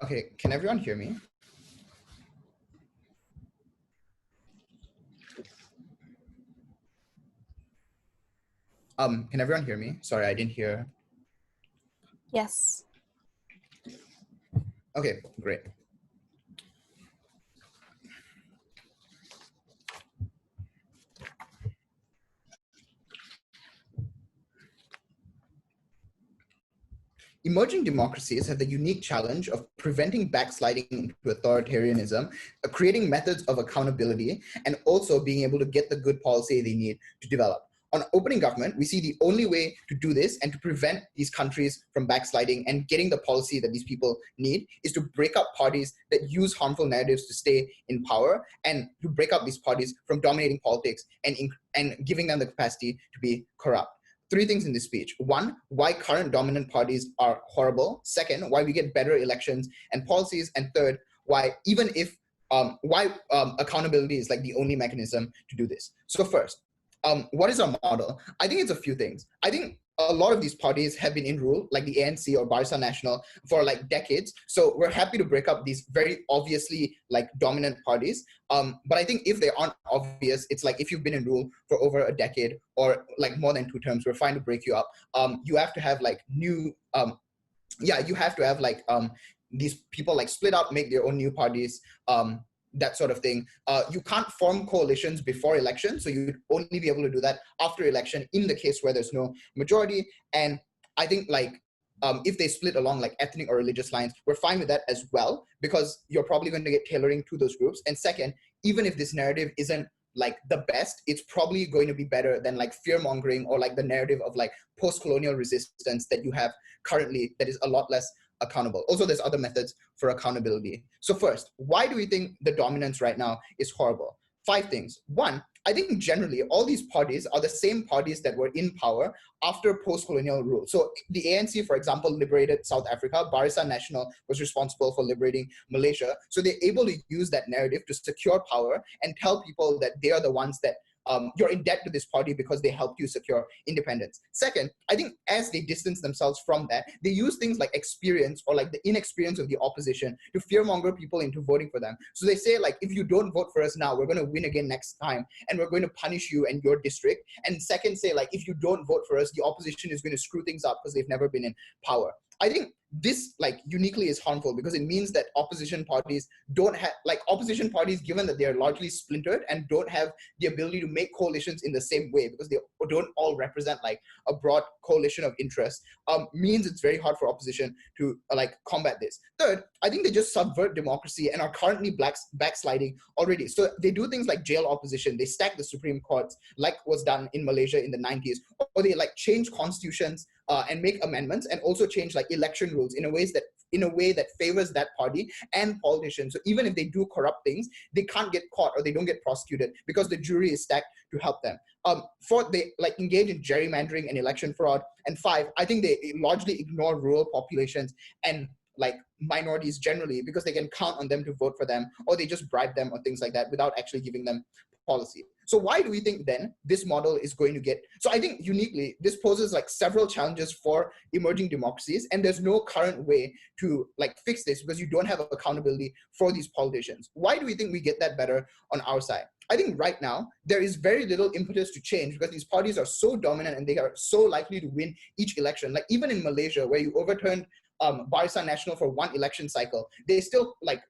Okay, can everyone hear me? Can everyone hear me? Sorry, I didn't hear. Yes. Okay, great. Emerging democracies have the unique challenge of preventing backsliding into authoritarianism, creating methods of accountability, and also being able to get the good policy they need to develop. On opening government, we see the only way to do this and to prevent these countries from backsliding and getting the policy that these people need is to break up parties that use harmful narratives to stay in power and to break up these parties from dominating politics and giving them the capacity to be corrupt. Three things in this speech. One, why current dominant parties are horrible. Second, why we get better elections and policies. And third, why even if accountability is like the only mechanism to do this. So first, what is our model? I think it's a few things. I think a lot of these parties have been in rule, like the ANC or Barisan Nasional, for like decades. So we're happy to break up these very obviously like dominant parties. But I think if they aren't obvious, it's like if you've been in rule for over a decade or like more than 2 terms, we're fine to break you up. You have to have like new, you have to have like these people like split up, make their own new parties, that sort of thing. You can't form coalitions before election, so you'd only be able to do that after election in the case where there's no majority. And I think like if they split along like ethnic or religious lines, we're fine with that as well, because you're probably going to get tailoring to those groups. And second, even if this narrative isn't like the best, it's probably going to be better than like fear mongering or like the narrative of like post-colonial resistance that you have currently that is a lot less accountable. Also, there's other methods for accountability. So first, why do we think the dominance right now is horrible? 5 things. One, I think generally all these parties are the same parties that were in power after post-colonial rule. So the ANC, for example, liberated South Africa. Barisan Nasional was responsible for liberating Malaysia. So they're able to use that narrative to secure power and tell people that they are the ones that you're in debt to this party because they helped you secure independence. Second, I think as they distance themselves from that, they use things like experience or like the inexperience of the opposition to fearmonger people into voting for them. So they say like, if you don't vote for us now, we're going to win again next time and we're going to punish you and your district. And second, say like, if you don't vote for us, the opposition is going to screw things up because they've never been in power. I think this like uniquely is harmful because it means that opposition parties don't have like opposition parties, given that they are largely splintered and don't have the ability to make coalitions in the same way because they don't all represent like a broad coalition of interests, means it's very hard for opposition to like combat this. Third, I think they just subvert democracy and are currently backsliding already. So they do things like jail opposition, they stack the Supreme Courts like was done in Malaysia in the 90s, or they like change constitutions and make amendments and also change like election rules in a way that favors that party and politicians. So even if they do corrupt things, they can't get caught or they don't get prosecuted because the jury is stacked to help them. Fourth, they like engage in gerrymandering and election fraud. And 5, I think they largely ignore rural populations and like minorities generally because they can count on them to vote for them, or they just bribe them or things like that without actually giving them policy. So why do we think then this model is going to get, so I think uniquely, this poses like several challenges for emerging democracies, and there's no current way to like fix this because you don't have accountability for these politicians. Why do we think we get that better on our side? I think right now, there is very little impetus to change because these parties are so dominant and they are so likely to win each election. Like even in Malaysia, where you overturned Barisan Nasional for 1 election cycle, they still like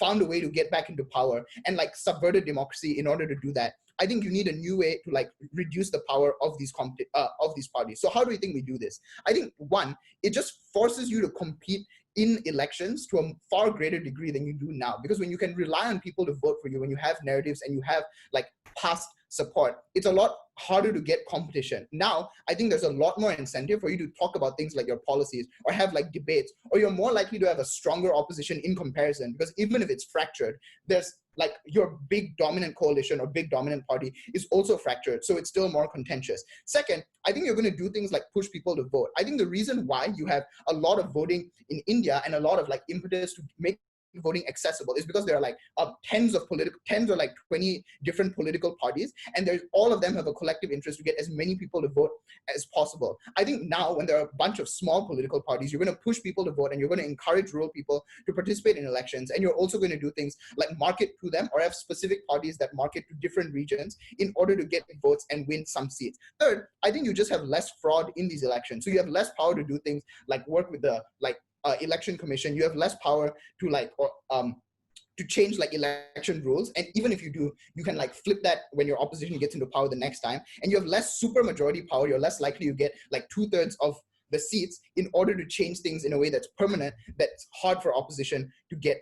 found a way to get back into power and like subverted democracy in order to do that. I think you need a new way to like reduce the power of these parties. So how do we think we do this? I think one, it just forces you to compete in elections to a far greater degree than you do now, because when you can rely on people to vote for you, when you have narratives and you have like past support, it's a lot harder to get competition. Now, I think there's a lot more incentive for you to talk about things like your policies or have like debates, or you're more likely to have a stronger opposition in comparison, because even if it's fractured, there's like your big dominant coalition or big dominant party is also fractured. So it's still more contentious. Second, I think you're going to do things like push people to vote. I think the reason why you have a lot of voting in India and a lot of like impetus to make voting accessible is because there are like tens or like 20 different political parties, and there's all of them have a collective interest to get as many people to vote as possible. I think now when there are a bunch of small political parties, you're going to push people to vote, and you're going to encourage rural people to participate in elections, and you're also going to do things like market to them or have specific parties that market to different regions in order to get votes and win some seats. Third, I think you just have less fraud in these elections, so you have less power to do things like work with the election commission. You have less power to change like election rules, and even if you do, you can like flip that when your opposition gets into power the next time, and you have less super majority power. You're less likely to get like 2/3 of the seats in order to change things in a way that's permanent, that's hard for opposition to get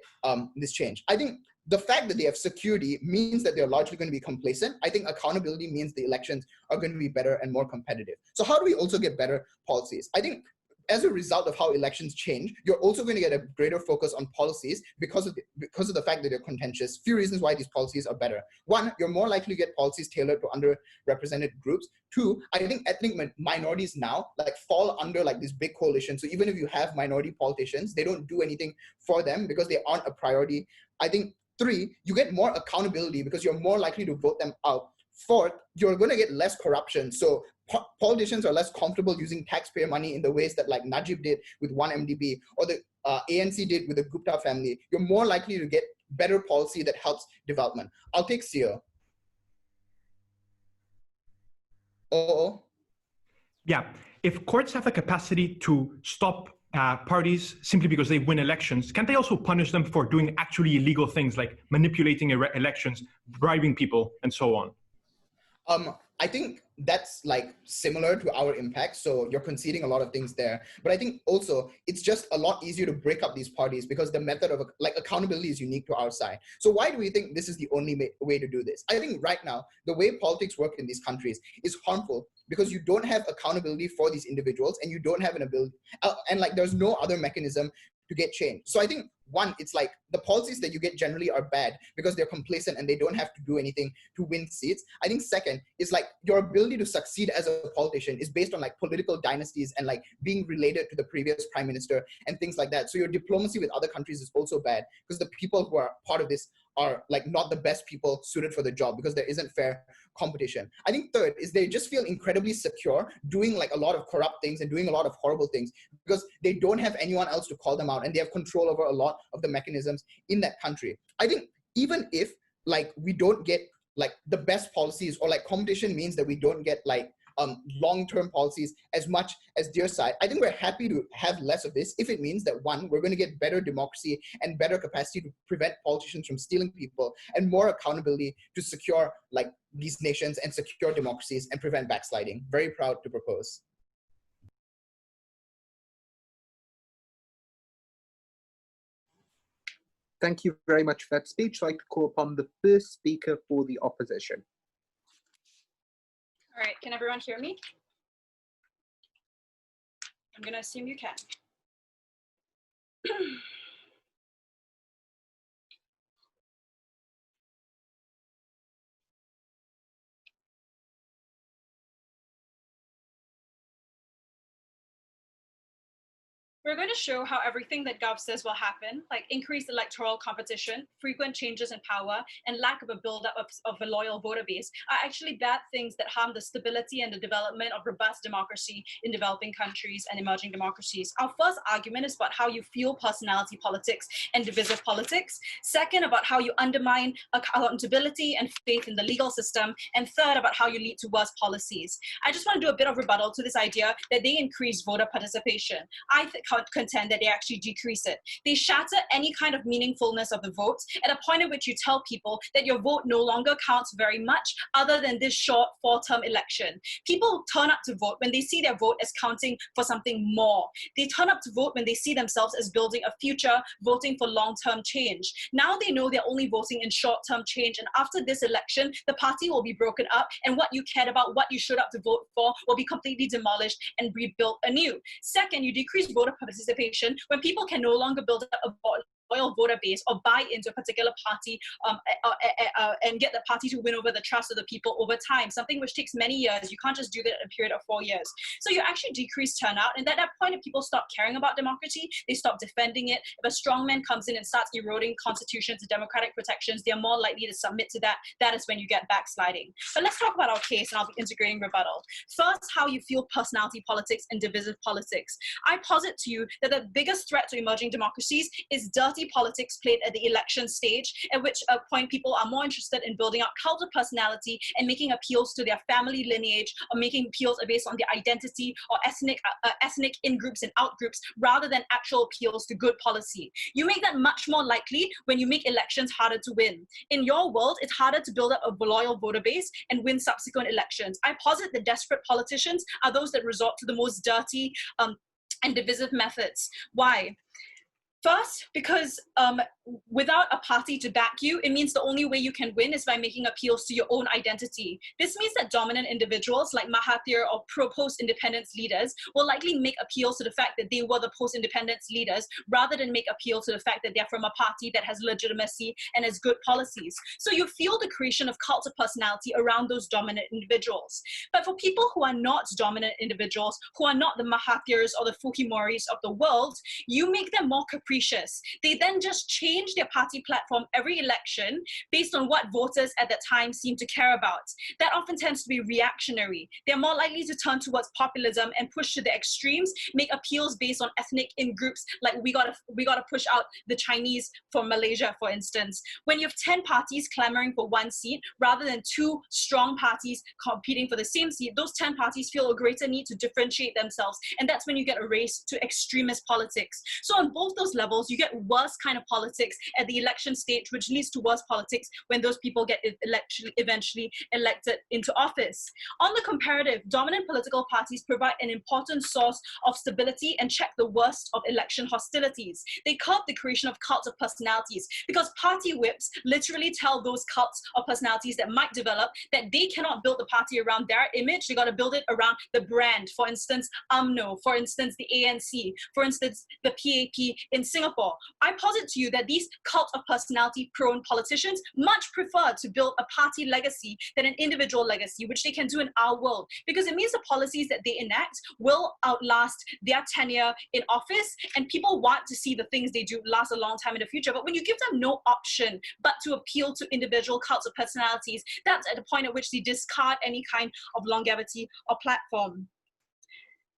this change. I think the fact that they have security means that they're largely going to be complacent. I think accountability means the elections are going to be better and more competitive. So how do we also get better policies? I think as a result of how elections change, you're also going to get a greater focus on policies because of the fact that they're contentious. Few reasons why these policies are better. One, you're more likely to get policies tailored to underrepresented groups. Two, I think ethnic minorities now like fall under like this big coalition. So even if you have minority politicians, they don't do anything for them because they aren't a priority. I think three, you get more accountability because you're more likely to vote them out. Fourth, you're going to get less corruption. So politicians are less comfortable using taxpayer money in the ways that like Najib did with 1MDB or the ANC did with the Gupta family. You're more likely to get better policy that helps development. I'll take Xiao. Yeah, if courts have the capacity to stop parties simply because they win elections, can't they also punish them for doing actually illegal things like manipulating elections, bribing people, and so on? I think that's like similar to our impact. So you're conceding a lot of things there. But I think also it's just a lot easier to break up these parties because the method of like accountability is unique to our side. So why do we think this is the only way to do this? I think right now, the way politics work in these countries is harmful because you don't have accountability for these individuals and you don't have an ability, and like there's no other mechanism to get change. So I think one, it's like the policies that you get generally are bad because they're complacent and they don't have to do anything to win seats. I think second is like your ability to succeed as a politician is based on like political dynasties and like being related to the previous prime minister and things like that. So your diplomacy with other countries is also bad because the people who are part of this are like not the best people suited for the job because there isn't fair competition. I think third is they just feel incredibly secure doing like a lot of corrupt things and doing a lot of horrible things because they don't have anyone else to call them out and they have control over a lot of the mechanisms in that country. I think even if like we don't get like the best policies or like competition means that we don't get like long-term policies as much as their side, I think we're happy to have less of this if it means that one, we're going to get better democracy and better capacity to prevent politicians from stealing people and more accountability to secure like these nations and secure democracies and prevent backsliding. Very proud to propose. Thank you very much for that speech. I'd like to call upon the first speaker for the opposition. All right, can everyone hear me? I'm going to assume you can. We're going to show how everything that Gov says will happen, like increased electoral competition, frequent changes in power, and lack of a buildup of a loyal voter base, are actually bad things that harm the stability and the development of robust democracy in developing countries and emerging democracies. Our first argument is about how you fuel personality politics and divisive politics. Second, about how you undermine accountability and faith in the legal system. And third, about how you lead to worse policies. I just want to do a bit of rebuttal to this idea that they increase voter participation. I contend that they actually decrease it. They shatter any kind of meaningfulness of the vote at a point at which you tell people that your vote no longer counts very much other than this short 4-term election. People turn up to vote when they see their vote as counting for something more. They turn up to vote when they see themselves as building a future, voting for long-term change. Now they know they're only voting in short-term change, and after this election, the party will be broken up, and what you cared about, what you showed up to vote for, will be completely demolished and rebuilt anew. Second, you decrease voter participation when people can no longer build up a loyal voter base or buy into a particular party and get the party to win over the trust of the people over time, something which takes many years. You can't just do that in a period of 4 years. So you actually decrease turnout, and at that point, if people stop caring about democracy, they stop defending it. If a strongman comes in and starts eroding constitutions and democratic protections, they're more likely to submit to that. That is when you get backsliding. But let's talk about our case, and I'll be integrating rebuttal. First, how you feel personality politics and divisive politics. I posit to you that the biggest threat to emerging democracies is dirty politics played at the election stage, at which point people are more interested in building up cult of personality and making appeals to their family lineage, or making appeals based on their identity or ethnic in-groups and out-groups, rather than actual appeals to good policy. You make that much more likely when you make elections harder to win. In your world, it's harder to build up a loyal voter base and win subsequent elections. I posit that desperate politicians are those that resort to the most dirty and divisive methods. Why? First, because without a party to back you, it means the only way you can win is by making appeals to your own identity. This means that dominant individuals like Mahathir or post-independence leaders will likely make appeals to the fact that they were the post-independence leaders, rather than make appeals to the fact that they're from a party that has legitimacy and has good policies. So you feel the creation of cults of personality around those dominant individuals. But for people who are not dominant individuals, who are not the Mahathirs or the Fujimoris of the world, you make them more capricious. They then just change their party platform every election based on what voters at that time seem to care about. That often tends to be reactionary. They're more likely to turn towards populism and push to the extremes, make appeals based on ethnic in-groups, like we gotta push out the Chinese for Malaysia, for instance. When you have 10 parties clamoring for one seat, rather than 2 strong parties competing for the same seat, those 10 parties feel a greater need to differentiate themselves, and that's when you get a race to extremist politics. So on both those levels, you get worse kind of politics at the election stage, which leads to worse politics when those people get eventually elected into office. On the comparative, dominant political parties provide an important source of stability and check the worst of election hostilities. They curb the creation of cults of personalities, because party whips literally tell those cults of personalities that might develop that they cannot build the party around their image. They got to build it around the brand. For instance, UMNO, for instance, the ANC, for instance, the PAP in Singapore. I posit to you that these cult of personality prone politicians much prefer to build a party legacy than an individual legacy, which they can do in our world, because it means the policies that they enact will outlast their tenure in office, and people want to see the things they do last a long time in the future. But when you give them no option but to appeal to individual cults of personalities, that's at the point at which they discard any kind of longevity or platform.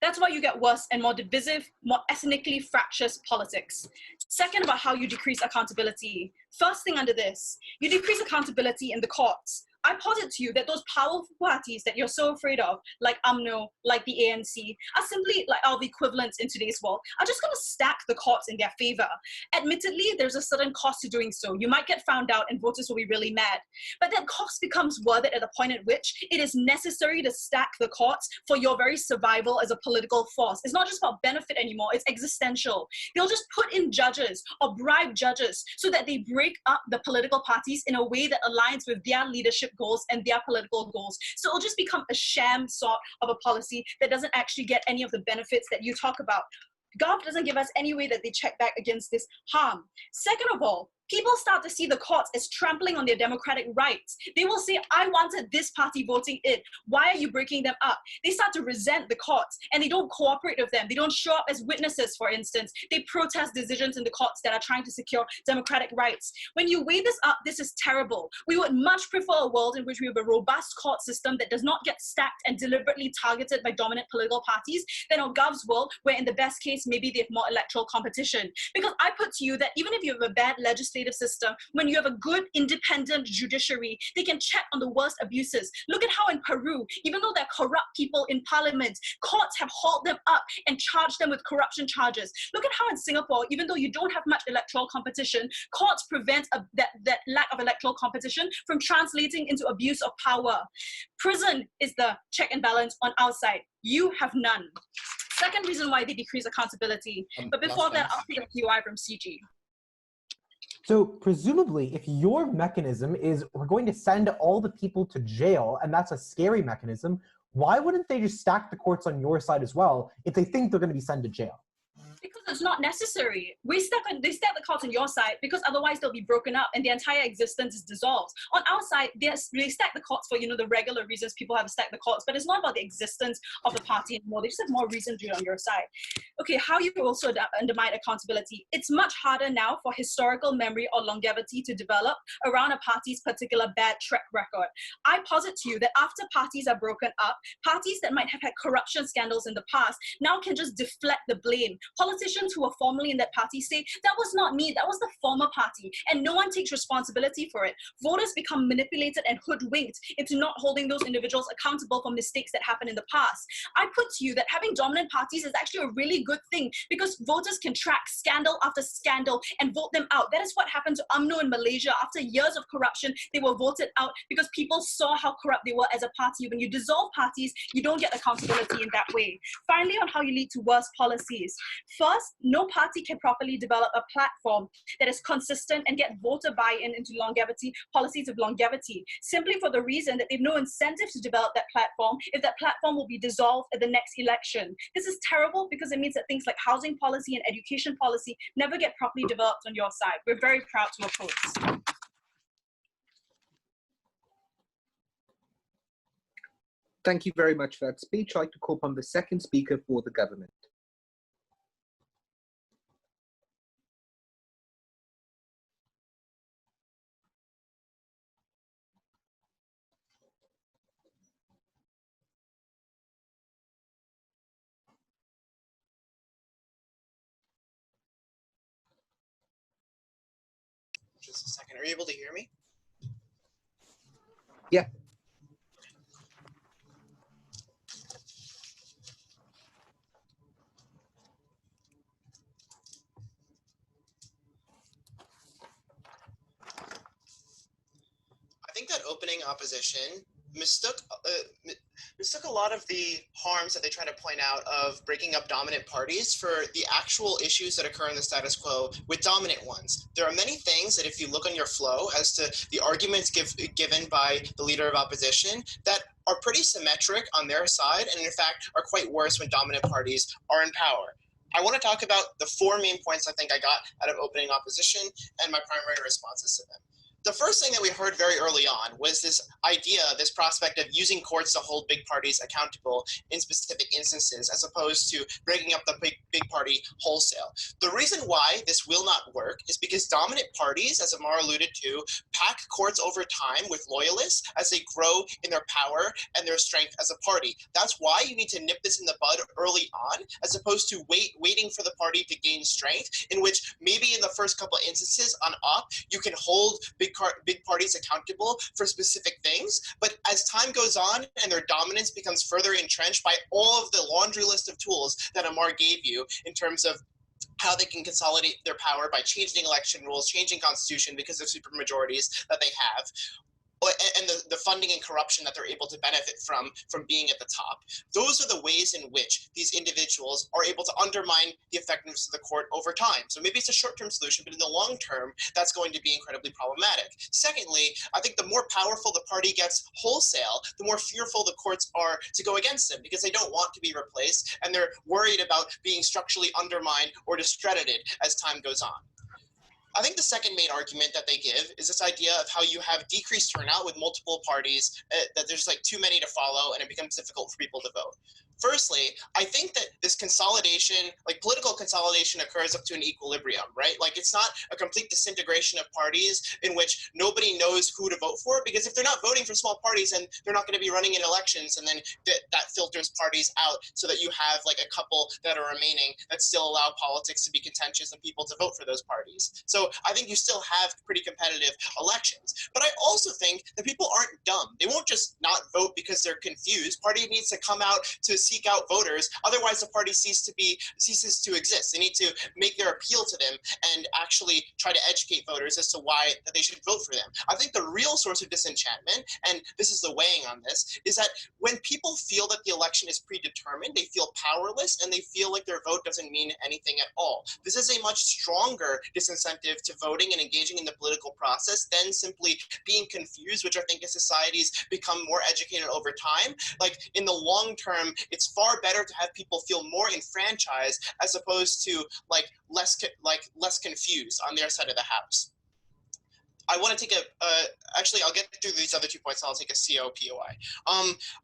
That's why you get worse and more divisive, more ethnically fractious politics. Second, about how you decrease accountability. First thing under this, you decrease accountability in the courts. I posit to you that those powerful parties that you're so afraid of, like UMNO, like the ANC, are simply like our equivalents in today's world, are just going to stack the courts in their favor. Admittedly, there's a certain cost to doing so. You might get found out and voters will be really mad. But that cost becomes worth it at the point at which it is necessary to stack the courts for your very survival as a political force. It's not just about benefit anymore, it's existential. They'll just put in judges or bribe judges so that they break up the political parties in a way that aligns with their leadership goals and their political goals. So it'll just become a sham sort of a policy that doesn't actually get any of the benefits that you talk about. Gov doesn't give us any way that they check back against this harm. Second of all, people start to see the courts as trampling on their democratic rights. They will say, I wanted this party voting in. Why are you breaking them up? They start to resent the courts and they don't cooperate with them. They don't show up as witnesses, for instance. They protest decisions in the courts that are trying to secure democratic rights. When you weigh this up, this is terrible. We would much prefer a world in which we have a robust court system that does not get stacked and deliberately targeted by dominant political parties than a Gov's world where in the best case, maybe they have more electoral competition. Because I put to you that even if you have a bad legislative system, when you have a good independent judiciary, they can check on the worst abuses. Look at how in Peru, even though they're corrupt people in parliament, courts have hauled them up and charged them with corruption charges. Look at how in Singapore, even though you don't have much electoral competition, courts prevent that lack of electoral competition from translating into abuse of power. Prison is the check and balance on our side. You have none. Second reason why they decrease accountability. But before that, I'll take a QI from CG. So presumably, if your mechanism is we're going to send all the people to jail, and that's a scary mechanism, why wouldn't they just stack the courts on your side as well if they think they're going to be sent to jail? Because it's not necessary. They stack the cards on your side because otherwise they'll be broken up and the entire existence is dissolved. On our side, they stack the cards for, the regular reasons people have to stack the cards, but it's not about the existence of the party anymore. They just have more reason to do it on your side. Okay, how you also undermine accountability. It's much harder now for historical memory or longevity to develop around a party's particular bad track record. I posit to you that after parties are broken up, parties that might have had corruption scandals in the past now can just deflect the blame. Politicians who were formerly in that party say, that was not me, that was the former party, and no one takes responsibility for it. Voters become manipulated and hoodwinked into not holding those individuals accountable for mistakes that happened in the past. I put to you that having dominant parties is actually a really good thing because voters can track scandal after scandal and vote them out. That is what happened to UMNO in Malaysia. After years of corruption, they were voted out because people saw how corrupt they were as a party. When you dissolve parties, you don't get accountability in that way. Finally, on how you lead to worse policies. First, no party can properly develop a platform that is consistent and get voter buy-in into longevity, policies of longevity, simply for the reason that they have no incentive to develop that platform if that platform will be dissolved at the next election. This is terrible because it means that things like housing policy and education policy never get properly developed on your side. We're very proud to oppose. Thank you very much for that speech. I'd like to call upon the second speaker for the government. Just a second. Are you able to hear me? Yeah. I think that opening opposition mistook a lot of the harms that they try to point out of breaking up dominant parties for the actual issues that occur in the status quo with dominant ones. There are many things that if you look on your flow as to the arguments given by the leader of opposition that are pretty symmetric on their side and in fact are quite worse when dominant parties are in power. I want to talk about the four main points I think I got out of opening opposition and my primary responses to them. The first thing that we heard very early on was this idea, this prospect of using courts to hold big parties accountable in specific instances, as opposed to breaking up the big party wholesale. The reason why this will not work is because dominant parties, as Amaar alluded to, pack courts over time with loyalists as they grow in their power and their strength as a party. That's why you need to nip this in the bud early on, as opposed to waiting for the party to gain strength, in which maybe in the first couple of instances on op, you can hold big parties accountable for specific things, but as time goes on and their dominance becomes further entrenched by all of the laundry list of tools that Amaar gave you in terms of how they can consolidate their power by changing election rules, changing constitution because of supermajorities that they have, and the funding and corruption that they're able to benefit from being at the top. Those are the ways in which these individuals are able to undermine the effectiveness of the court over time. So maybe it's a short-term solution, but in the long term, that's going to be incredibly problematic. Secondly, I think the more powerful the party gets wholesale, the more fearful the courts are to go against them because they don't want to be replaced and they're worried about being structurally undermined or discredited as time goes on. I think the second main argument that they give is this idea of how you have decreased turnout with multiple parties, that there's like too many to follow and it becomes difficult for people to vote. Firstly, I think that this consolidation, like political consolidation, occurs up to an equilibrium, right? Like it's not a complete disintegration of parties in which nobody knows who to vote for, because if they're not voting for small parties, then they're not going to be running in elections, and then that filters parties out so that you have like a couple that are remaining that still allow politics to be contentious and people to vote for those parties. So I think you still have pretty competitive elections. But I also think that people aren't dumb. They won't just not vote because they're confused. Party needs to come out to seek out voters. Otherwise, the party ceases to exist. They need to make their appeal to them and actually try to educate voters as to why that they should vote for them. I think the real source of disenchantment, and this is the weighing on this, is that when people feel that the election is predetermined, they feel powerless and they feel like their vote doesn't mean anything at all. This is a much stronger disincentive incentive to voting and engaging in the political process than simply being confused, which I think as societies become more educated over time. Like in the long term, it's far better to have people feel more enfranchised as opposed to less confused on their side of the house. I want to take actually, I'll get through these other 2 points and I'll take a COPOI.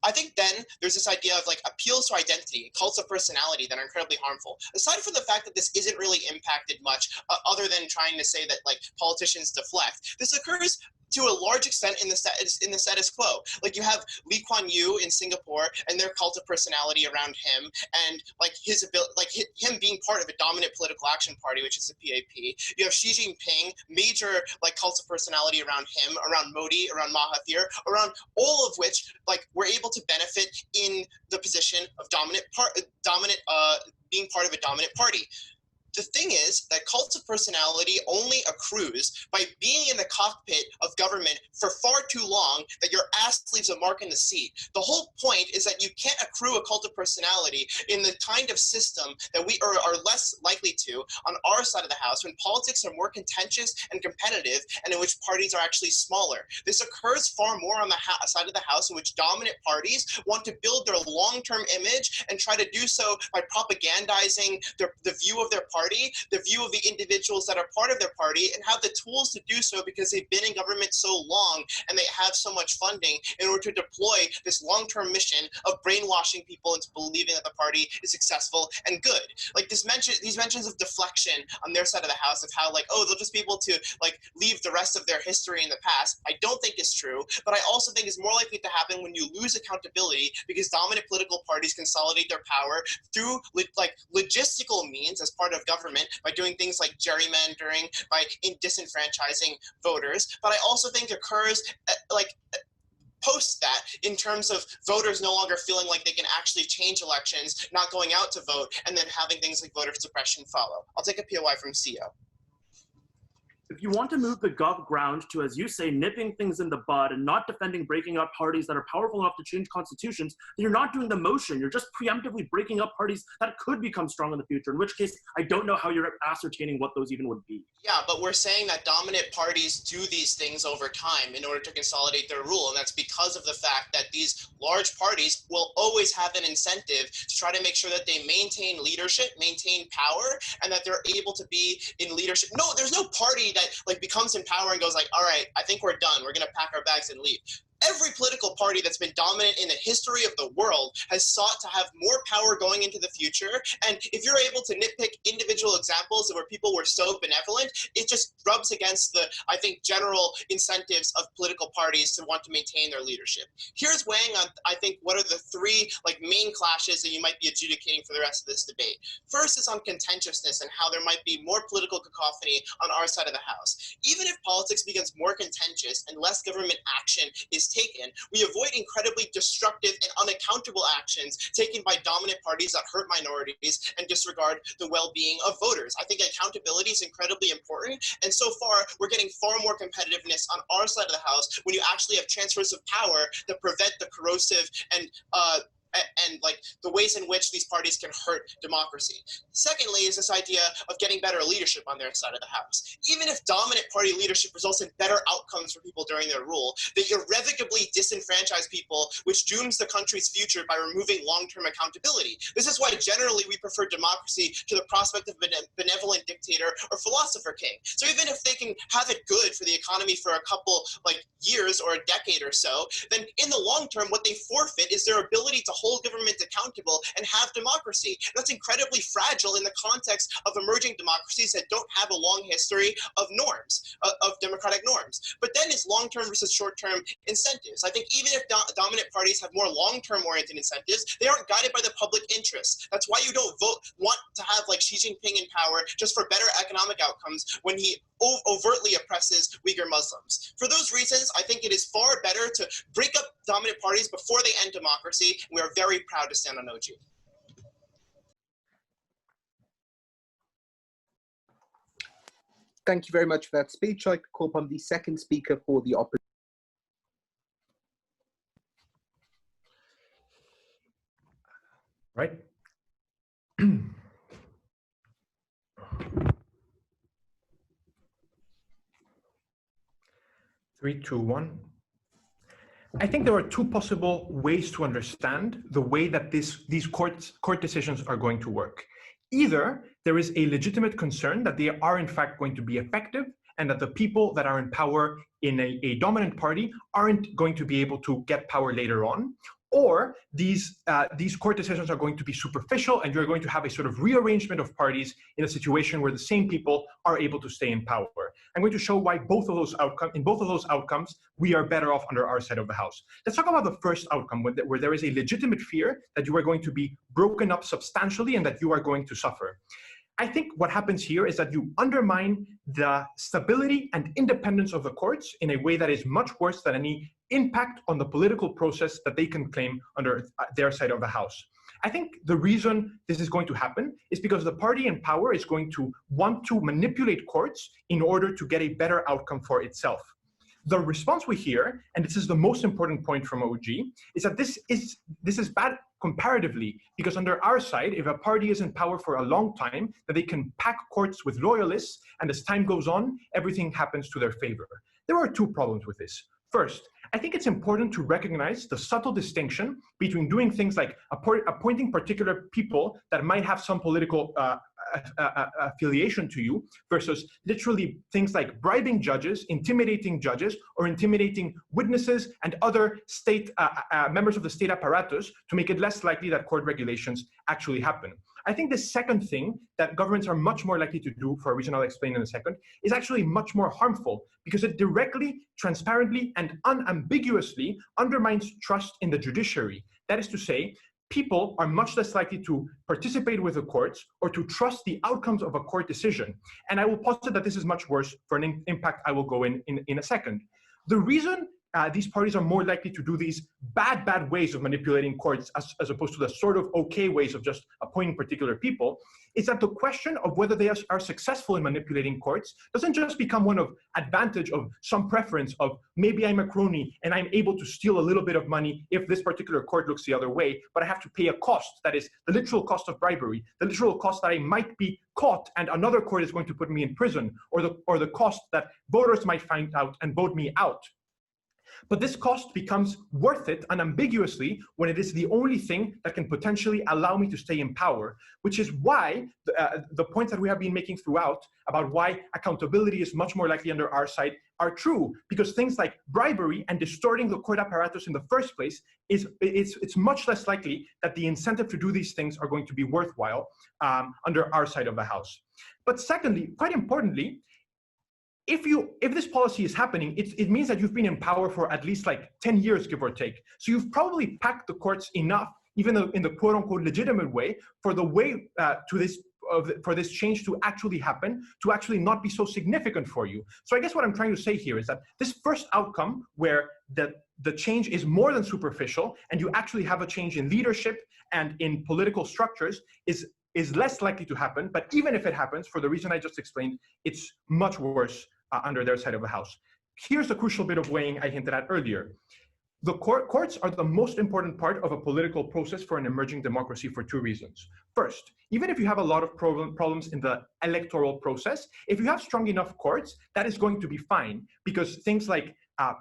I think then there's this idea of appeals to identity, cults of personality that are incredibly harmful. Aside from the fact that this isn't really impacted much, other than trying to say that politicians deflect, this occurs to a large extent in the status quo. You have Lee Kuan Yew in Singapore and their cult of personality around him, and his ability, him being part of a dominant political action party, which is the PAP. You have Xi Jinping, major cults of personality around him, around Modi, around Mahathir, around all of which were able to benefit in the position of being part of a dominant party. The thing is that cults of personality only accrues by being in the cockpit of government for far too long that your ass leaves a mark in the seat. The whole point is that you can't accrue a cult of personality in the kind of system that we are less likely to on our side of the house, when politics are more contentious and competitive and in which parties are actually smaller. This occurs far more on the side of the house in which dominant parties want to build their long-term image and try to do so by propagandizing the view of their party, the view of the individuals that are part of their party, and have the tools to do so because they've been in government so long and they have so much funding in order to deploy this long-term mission of brainwashing people into believing that the party is successful and good. These mentions of deflection on their side of the house, of how they'll just be able to leave the rest of their history in the past, I don't think is true, but I also think is more likely to happen when you lose accountability because dominant political parties consolidate their power through logistical means as part of government, by doing things like gerrymandering, by disenfranchising voters, but I also think occurs post that, in terms of voters no longer feeling like they can actually change elections, not going out to vote, and then having things like voter suppression follow. I'll take a POI from CO. If you want to move the gov ground to, as you say, nipping things in the bud and not defending breaking up parties that are powerful enough to change constitutions, then you're not doing the motion. You're just preemptively breaking up parties that could become strong in the future, in which case I don't know how you're ascertaining what those even would be. Yeah, but we're saying that dominant parties do these things over time in order to consolidate their rule, and that's because of the fact that these large parties will always have an incentive to try to make sure that they maintain leadership, maintain power, and that they're able to be in leadership. No, there's no party that becomes in power and goes all right, I think we're done. We're going to pack our bags and leave. Every political party that's been dominant in the history of the world has sought to have more power going into the future. And if you're able to nitpick individual examples where people were so benevolent, it just rubs against the, I think, general incentives of political parties to want to maintain their leadership. Here's weighing on, I think, what are the three main clashes that you might be adjudicating for the rest of this debate. First is on contentiousness and how there might be more political cacophony on our side of the house. Even if politics becomes more contentious and less government action is taken, we avoid incredibly destructive and unaccountable actions taken by dominant parties that hurt minorities and disregard the well-being of voters. I think accountability is incredibly important, and so far we're getting far more competitiveness on our side of the house when you actually have transfers of power that prevent the corrosive and the ways in which these parties can hurt democracy. Secondly is this idea of getting better leadership on their side of the house. Even if dominant party leadership results in better outcomes for people during their rule, they irrevocably disenfranchise people, which dooms the country's future by removing long-term accountability. This is why generally we prefer democracy to the prospect of a benevolent dictator or philosopher king. So even if they can have it good for the economy for a couple years or a decade or so, then in the long term what they forfeit is their ability to hold government accountable and have democracy. That's incredibly fragile in the context of emerging democracies that don't have a long history of norms, of democratic norms. But then it's long-term versus short-term incentives. I think even if dominant parties have more long-term oriented incentives, they aren't guided by the public interest. That's why you don't want to have Xi Jinping in power just for better economic outcomes when he overtly oppresses Uyghur Muslims. For those reasons, I think it is far better to break up dominant parties before they end democracy. We are very proud to stand on OG. Thank you very much for that speech. I'd like to call upon the second speaker for the opposition. Right. 3, 2, 1. I think there are two possible ways to understand the way that these court decisions are going to work. Either there is a legitimate concern that they are in fact going to be effective and that the people that are in power in a dominant party aren't going to be able to get power later on, or these court decisions are going to be superficial and you're going to have a sort of rearrangement of parties in a situation where the same people are able to stay in power. I'm going to show why in both of those outcomes, we are better off under our side of the house. Let's talk about the first outcome where there is a legitimate fear that you are going to be broken up substantially and that you are going to suffer. I think what happens here is that you undermine the stability and independence of the courts in a way that is much worse than any impact on the political process that they can claim under their side of the house. I think the reason this is going to happen is because the party in power is going to want to manipulate courts in order to get a better outcome for itself. The response we hear, and this is the most important point from OG, is that this is bad comparatively, because under our side, if a party is in power for a long time, that they can pack courts with loyalists, and as time goes on, everything happens to their favor. There are two problems with this. First, I think it's important to recognize the subtle distinction between doing things like appointing particular people that might have some political affiliation to you versus literally things like bribing judges, or intimidating witnesses and other state members of the state apparatus to make it less likely that court regulations actually happen. I think the second thing that governments are much more likely to do, for a reason I'll explain in a second, is actually much more harmful because it directly, transparently, and unambiguously undermines trust in the judiciary. That is to say, people are much less likely to participate with the courts or to trust the outcomes of a court decision. And I will posit that this is much worse for an impact I will go in a second. The reason these parties are more likely to do these bad ways of manipulating courts as opposed to the sort of okay ways of just appointing particular people, is that the question of whether they are successful in manipulating courts doesn't just become one of advantage of some preference of maybe I'm a crony and I'm able to steal a little bit of money if this particular court looks the other way, but I have to pay a cost that is the literal cost of bribery, the literal cost that I might be caught and another court is going to put me in prison, or the cost that voters might find out and vote me out. But this cost becomes worth it unambiguously when it is the only thing that can potentially allow me to stay in power, which is why the points that we have been making throughout about why accountability is much more likely under our side are true, because things like bribery and distorting the court apparatus in the first place it's much less likely that the incentive to do these things are going to be worthwhile under our side of the house. But secondly, quite importantly, if this policy is happening, it means that you've been in power for at least like 10 years, give or take. So you've probably packed the courts enough, even in the quote unquote legitimate way, for the way for this change to actually happen, to actually not be so significant for you. So I guess what I'm trying to say here is that this first outcome where the change is more than superficial and you actually have a change in leadership and in political structures is less likely to happen. But even if it happens, for the reason I just explained, it's much worse under their side of the house. Here's the crucial bit of weighing I hinted at earlier. The courts are the most important part of a political process for an emerging democracy for two reasons. First, even if you have a lot of problems in the electoral process, if you have strong enough courts, that is going to be fine, because things like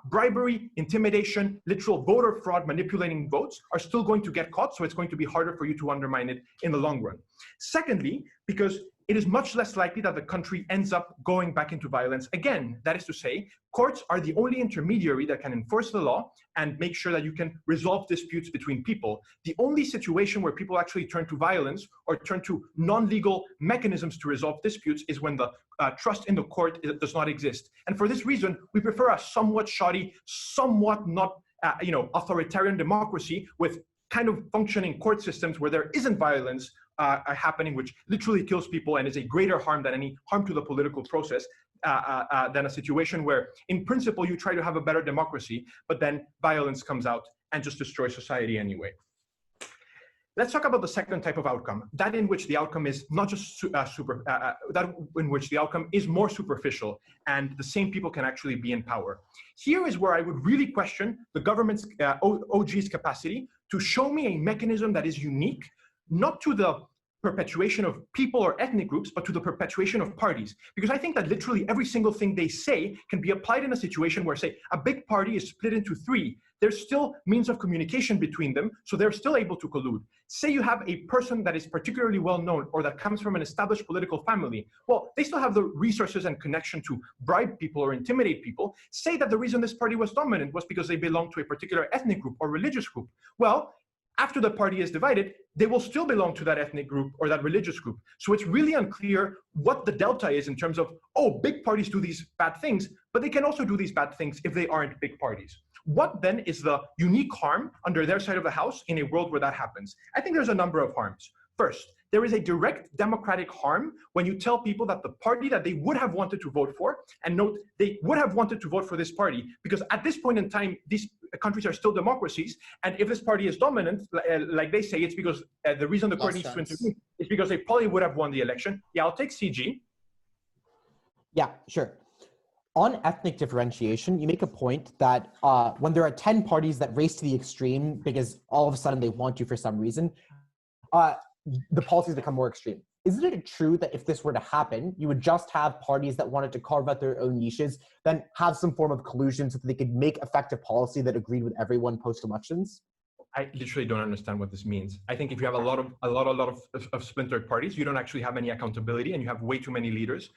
bribery, intimidation, literal voter fraud, manipulating votes are still going to get caught, so it's going to be harder for you to undermine it in the long run. Secondly, because it is much less likely that the country ends up going back into violence again. That is to say, courts are the only intermediary that can enforce the law and make sure that you can resolve disputes between people. The only situation where people actually turn to violence or turn to non-legal mechanisms to resolve disputes is when the trust in the court does not exist. And for this reason, we prefer a somewhat shoddy, somewhat not authoritarian democracy with kind of functioning court systems where there isn't violence happening, which literally kills people and is a greater harm than any harm to the political process, than a situation where, in principle, you try to have a better democracy, but then violence comes out and just destroys society anyway. Let's talk about the second type of outcome, that in which the outcome is not just that in which the outcome is more superficial and the same people can actually be in power. Here is where I would really question the government's OG's capacity to show me a mechanism that is unique, not to the perpetuation of people or ethnic groups, but to the perpetuation of parties. Because I think that literally every single thing they say can be applied in a situation where, say, a big party is split into three. There's still means of communication between them, so they're still able to collude. Say you have a person that is particularly well known or that comes from an established political family. Well, they still have the resources and connection to bribe people or intimidate people. Say that the reason this party was dominant was because they belong to a particular ethnic group or religious group. Well, after the party is divided, they will still belong to that ethnic group or that religious group. So it's really unclear what the delta is in terms of, oh, big parties do these bad things, but they can also do these bad things if they aren't big parties. What then is the unique harm under their side of the house in a world where that happens? I think there's a number of harms. First, there is a direct democratic harm when you tell people that the party that they would have wanted to vote for, and note, they would have wanted to vote for this party, because at this point in time, these countries are still democracies, and if this party is dominant, like they say, it's because the reason the court needs to intervene is because they probably would have won the election. Yeah, I'll take CG. Yeah, sure. On ethnic differentiation, you make a point that when there are 10 parties that race to the extreme because all of a sudden they want to for some reason, the policies become more extreme. Isn't it true that if this were to happen, you would just have parties that wanted to carve out their own niches, then have some form of collusion so that they could make effective policy that agreed with everyone post-elections? I literally don't understand what this means. I think if you have a lot of splintered parties, you don't actually have any accountability and you have way too many leaders.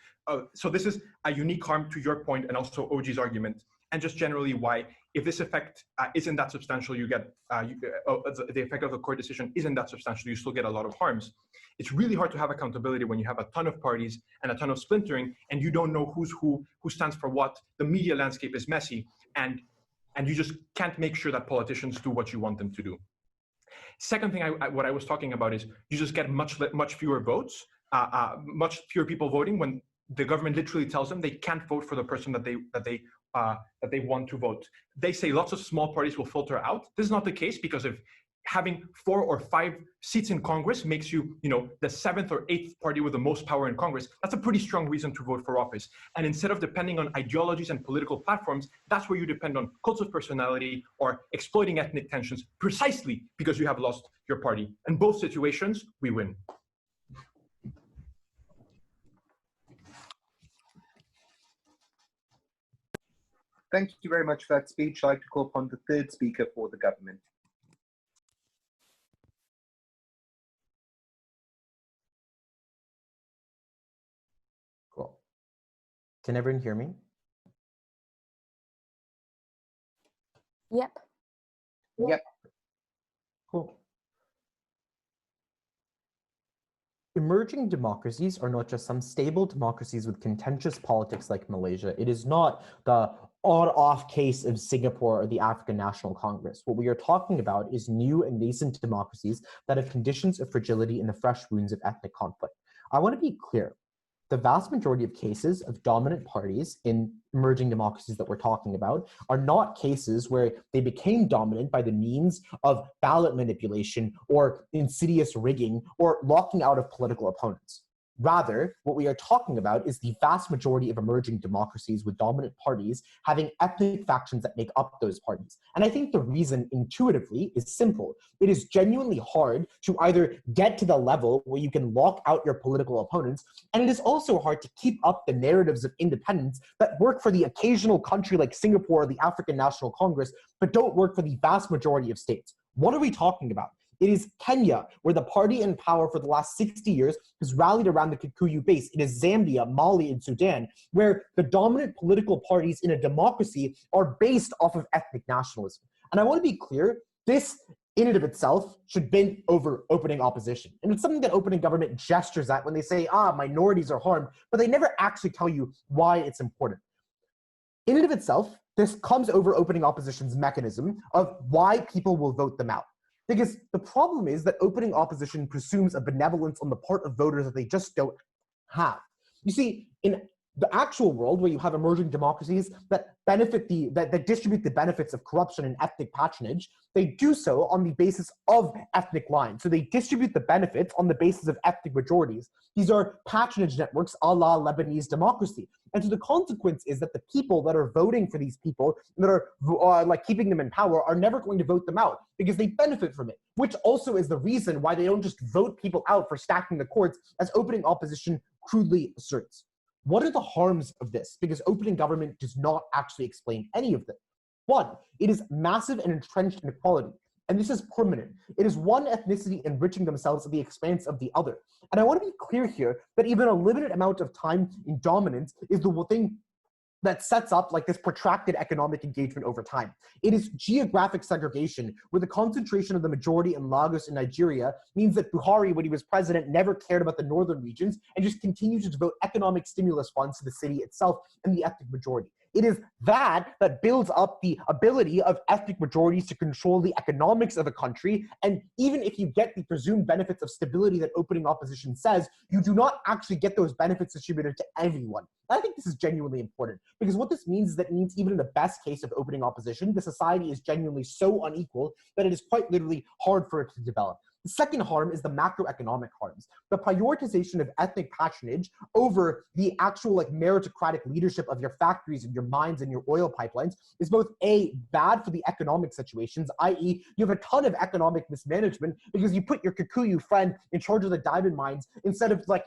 So this is a unique harm to your point and also OG's argument, and just generally why, if this effect isn't that substantial, you get the effect of the court decision isn't that substantial, you still get a lot of harms. It's really hard to have accountability when you have a ton of parties and a ton of splintering, and you don't know who's who stands for what. The media landscape is messy, and you just can't make sure that politicians do what you want them to do. Second thing, what I was talking about is you just get much fewer votes, much fewer people voting when the government literally tells them they can't vote for the person that they want to vote. They say lots of small parties will filter out. This is not the case, because if having 4 or 5 seats in Congress makes you, the 7th or 8th party with the most power in Congress, that's a pretty strong reason to vote for office. And instead of depending on ideologies and political platforms, that's where you depend on cults of personality or exploiting ethnic tensions, precisely because you have lost your party. In both situations, we win. Thank you very much for that speech. I'd like to call upon the third speaker for the government. Cool. Can everyone hear me? Yep. Yep. Cool. Emerging democracies are not just some stable democracies with contentious politics like Malaysia. It is not the on-off case of Singapore or the African National Congress. What we are talking about is new and nascent democracies that have conditions of fragility in the fresh wounds of ethnic conflict. I want to be clear. The vast majority of cases of dominant parties in emerging democracies that we're talking about are not cases where they became dominant by the means of ballot manipulation or insidious rigging or locking out of political opponents. Rather, what we are talking about is the vast majority of emerging democracies with dominant parties having ethnic factions that make up those parties. And I think the reason intuitively is simple. It is genuinely hard to either get to the level where you can lock out your political opponents, and it is also hard to keep up the narratives of independence that work for the occasional country like Singapore or the African National Congress, but don't work for the vast majority of states. What are we talking about? It is Kenya, where the party in power for the last 60 years has rallied around the Kikuyu base. It is Zambia, Mali, and Sudan, where the dominant political parties in a democracy are based off of ethnic nationalism. And I want to be clear, this in and of itself should bend over opening opposition. And it's something that opening government gestures at when they say, minorities are harmed, but they never actually tell you why it's important. In and of itself, this comes over opening opposition's mechanism of why people will vote them out. Because the problem is that opening opposition presumes a benevolence on the part of voters that they just don't have. You see, in the actual world where you have emerging democracies that benefit that distribute the benefits of corruption and ethnic patronage, they do so on the basis of ethnic lines. So they distribute the benefits on the basis of ethnic majorities. These are patronage networks a la Lebanese democracy. And so the consequence is that the people that are voting for these people, that are like keeping them in power, are never going to vote them out because they benefit from it, which also is the reason why they don't just vote people out for stacking the courts, as opening opposition crudely asserts. What are the harms of this? Because opening government does not actually explain any of them. One, it is massive and entrenched inequality, and this is permanent. It is one ethnicity enriching themselves at the expense of the other. And I want to be clear here that even a limited amount of time in dominance is the thing that sets up like this protracted economic engagement over time. It is geographic segregation, where the concentration of the majority in Lagos in Nigeria means that Buhari, when he was president, never cared about the northern regions and just continued to devote economic stimulus funds to the city itself and the ethnic majority. It is that builds up the ability of ethnic majorities to control the economics of a country. And even if you get the presumed benefits of stability that opening opposition says, you do not actually get those benefits distributed to everyone. I think this is genuinely important, because what this means is that it means even in the best case of opening opposition, the society is genuinely so unequal that it is quite literally hard for it to develop. The second harm is the macroeconomic harms. The prioritization of ethnic patronage over the actual like meritocratic leadership of your factories and your mines and your oil pipelines is both A, bad for the economic situations, i.e. you have a ton of economic mismanagement because you put your Kikuyu friend in charge of the diamond mines instead of like,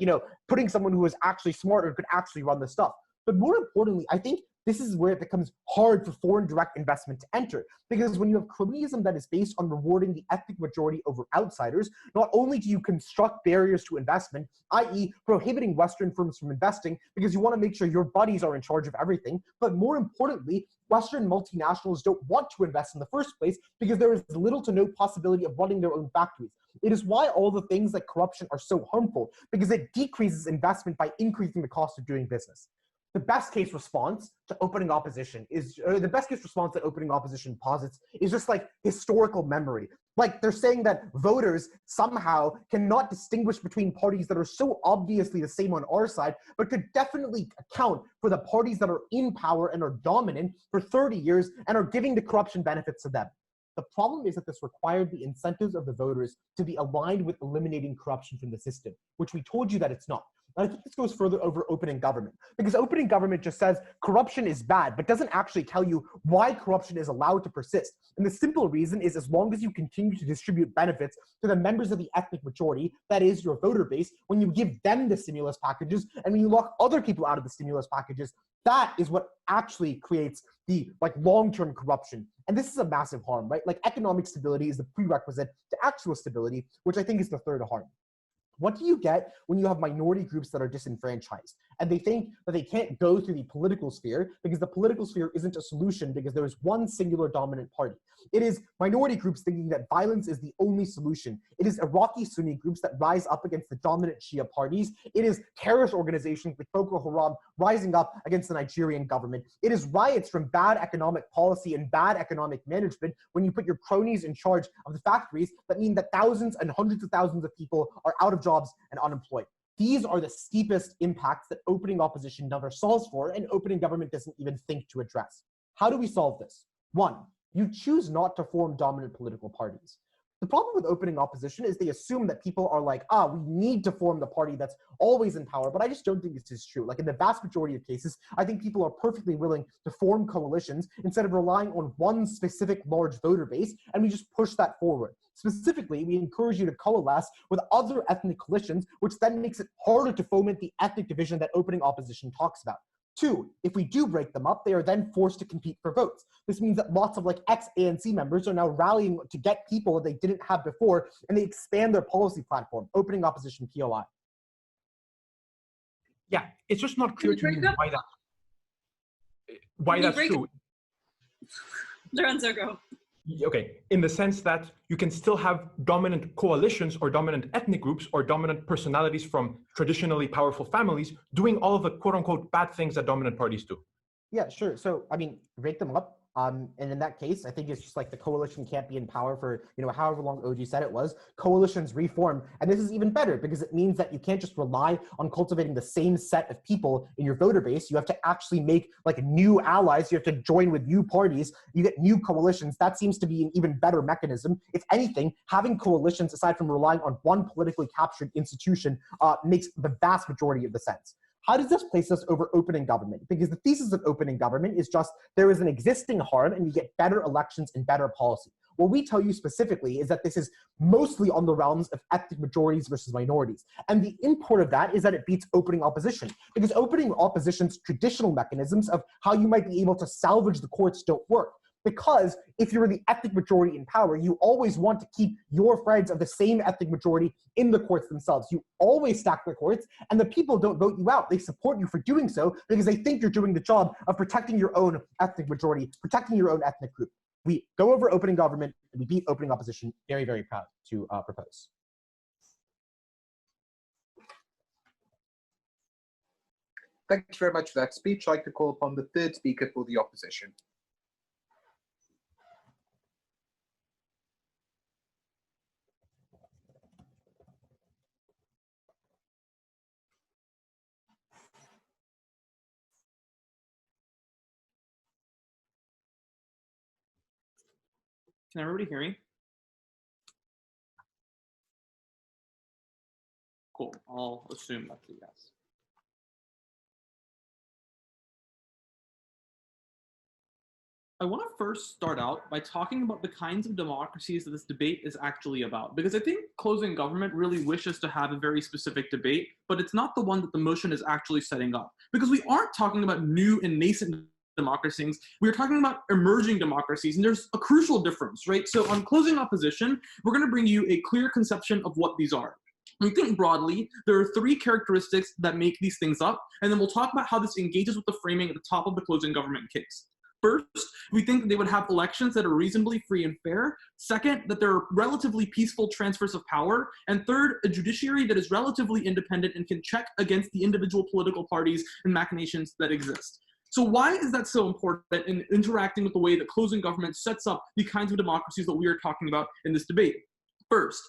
putting someone who is actually smarter and could actually run the stuff. But more importantly, I think this is where it becomes hard for foreign direct investment to enter. Because when you have cronyism that is based on rewarding the ethnic majority over outsiders, not only do you construct barriers to investment, i.e. prohibiting Western firms from investing because you want to make sure your buddies are in charge of everything, but more importantly, Western multinationals don't want to invest in the first place because there is little to no possibility of running their own factories. It is why all the things like corruption are so harmful, because it decreases investment by increasing the cost of doing business. The best case response to opening opposition is, the best case response that opening opposition posits is just like historical memory. Like they're saying that voters somehow cannot distinguish between parties that are so obviously the same on our side, but could definitely account for the parties that are in power and are dominant for 30 years and are giving the corruption benefits to them. The problem is that this required the incentives of the voters to be aligned with eliminating corruption from the system, which we told you that it's not. And I think this goes further over opening government, because opening government just says corruption is bad, but doesn't actually tell you why corruption is allowed to persist. And the simple reason is as long as you continue to distribute benefits to the members of the ethnic majority, that is your voter base, when you give them the stimulus packages and when you lock other people out of the stimulus packages, that is what actually creates the long-term corruption. And this is a massive harm, right? Like economic stability is the prerequisite to actual stability, which I think is the third harm. What do you get when you have minority groups that are disenfranchised and they think that they can't go through the political sphere because the political sphere isn't a solution because there is one singular dominant party? It is minority groups thinking that violence is the only solution. It is Iraqi Sunni groups that rise up against the dominant Shia parties. It is terrorist organizations like Boko Haram rising up against the Nigerian government. It is riots from bad economic policy and bad economic management when you put your cronies in charge of the factories that mean that thousands and hundreds of thousands of people are out of jobs and unemployed. These are the steepest impacts that opening opposition never solves for, and opening government doesn't even think to address. How do we solve this? One, you choose not to form dominant political parties. The problem with opening opposition is they assume that people are like, we need to form the party that's always in power, but I just don't think this is true. Like in the vast majority of cases, I think people are perfectly willing to form coalitions instead of relying on one specific large voter base, and we just push that forward. Specifically, we encourage you to coalesce with other ethnic coalitions, which then makes it harder to foment the ethnic division that opening opposition talks about. Two, if we do break them up, they are then forced to compete for votes. This means that lots of ex-ANC members are now rallying to get people that they didn't have before, and they expand their policy platform, opening opposition POI. Yeah, it's just not clear to me why that's true. Lorenzo, go. Okay, in the sense that you can still have dominant coalitions or dominant ethnic groups or dominant personalities from traditionally powerful families doing all of the quote unquote bad things that dominant parties do. Yeah, sure. So, I mean, break them up. And in that case, I think it's just like the coalition can't be in power for, however long OG said it was. Coalitions reform. And this is even better because it means that you can't just rely on cultivating the same set of people in your voter base. You have to actually make like new allies. You have to join with new parties. You get new coalitions. That seems to be an even better mechanism. If anything, having coalitions, aside from relying on one politically captured institution, makes the vast majority of the sense. How does this place us over opening government? Because the thesis of opening government is just there is an existing harm and you get better elections and better policy. What we tell you specifically is that this is mostly on the realms of ethnic majorities versus minorities. And the import of that is that it beats opening opposition, because opening opposition's traditional mechanisms of how you might be able to salvage the courts don't work. Because if you're the ethnic majority in power, you always want to keep your friends of the same ethnic majority in the courts themselves. You always stack the courts, and the people don't vote you out. They support you for doing so because they think you're doing the job of protecting your own ethnic majority, protecting your own ethnic group. We go over opening government, and we beat opening opposition. Very, very proud to propose. Thank you very much for that speech. I'd like to call upon the third speaker for the opposition. Can everybody hear me? Cool. I'll assume that's a yes. I want to first start out by talking about the kinds of democracies that this debate is actually about, because I think closing government really wishes to have a very specific debate, but it's not the one that the motion is actually setting up, because we aren't talking about new and nascent democracies. We're talking about emerging democracies, and there's a crucial difference, right? So on closing opposition, we're going to bring you a clear conception of what these are. We think broadly, there are three characteristics that make these things up, and then we'll talk about how this engages with the framing at the top of the closing government case. First, we think that they would have elections that are reasonably free and fair. Second, that there are relatively peaceful transfers of power. And third, a judiciary that is relatively independent and can check against the individual political parties and machinations that exist. So why is that so important in interacting with the way that closing government sets up the kinds of democracies that we are talking about in this debate? First,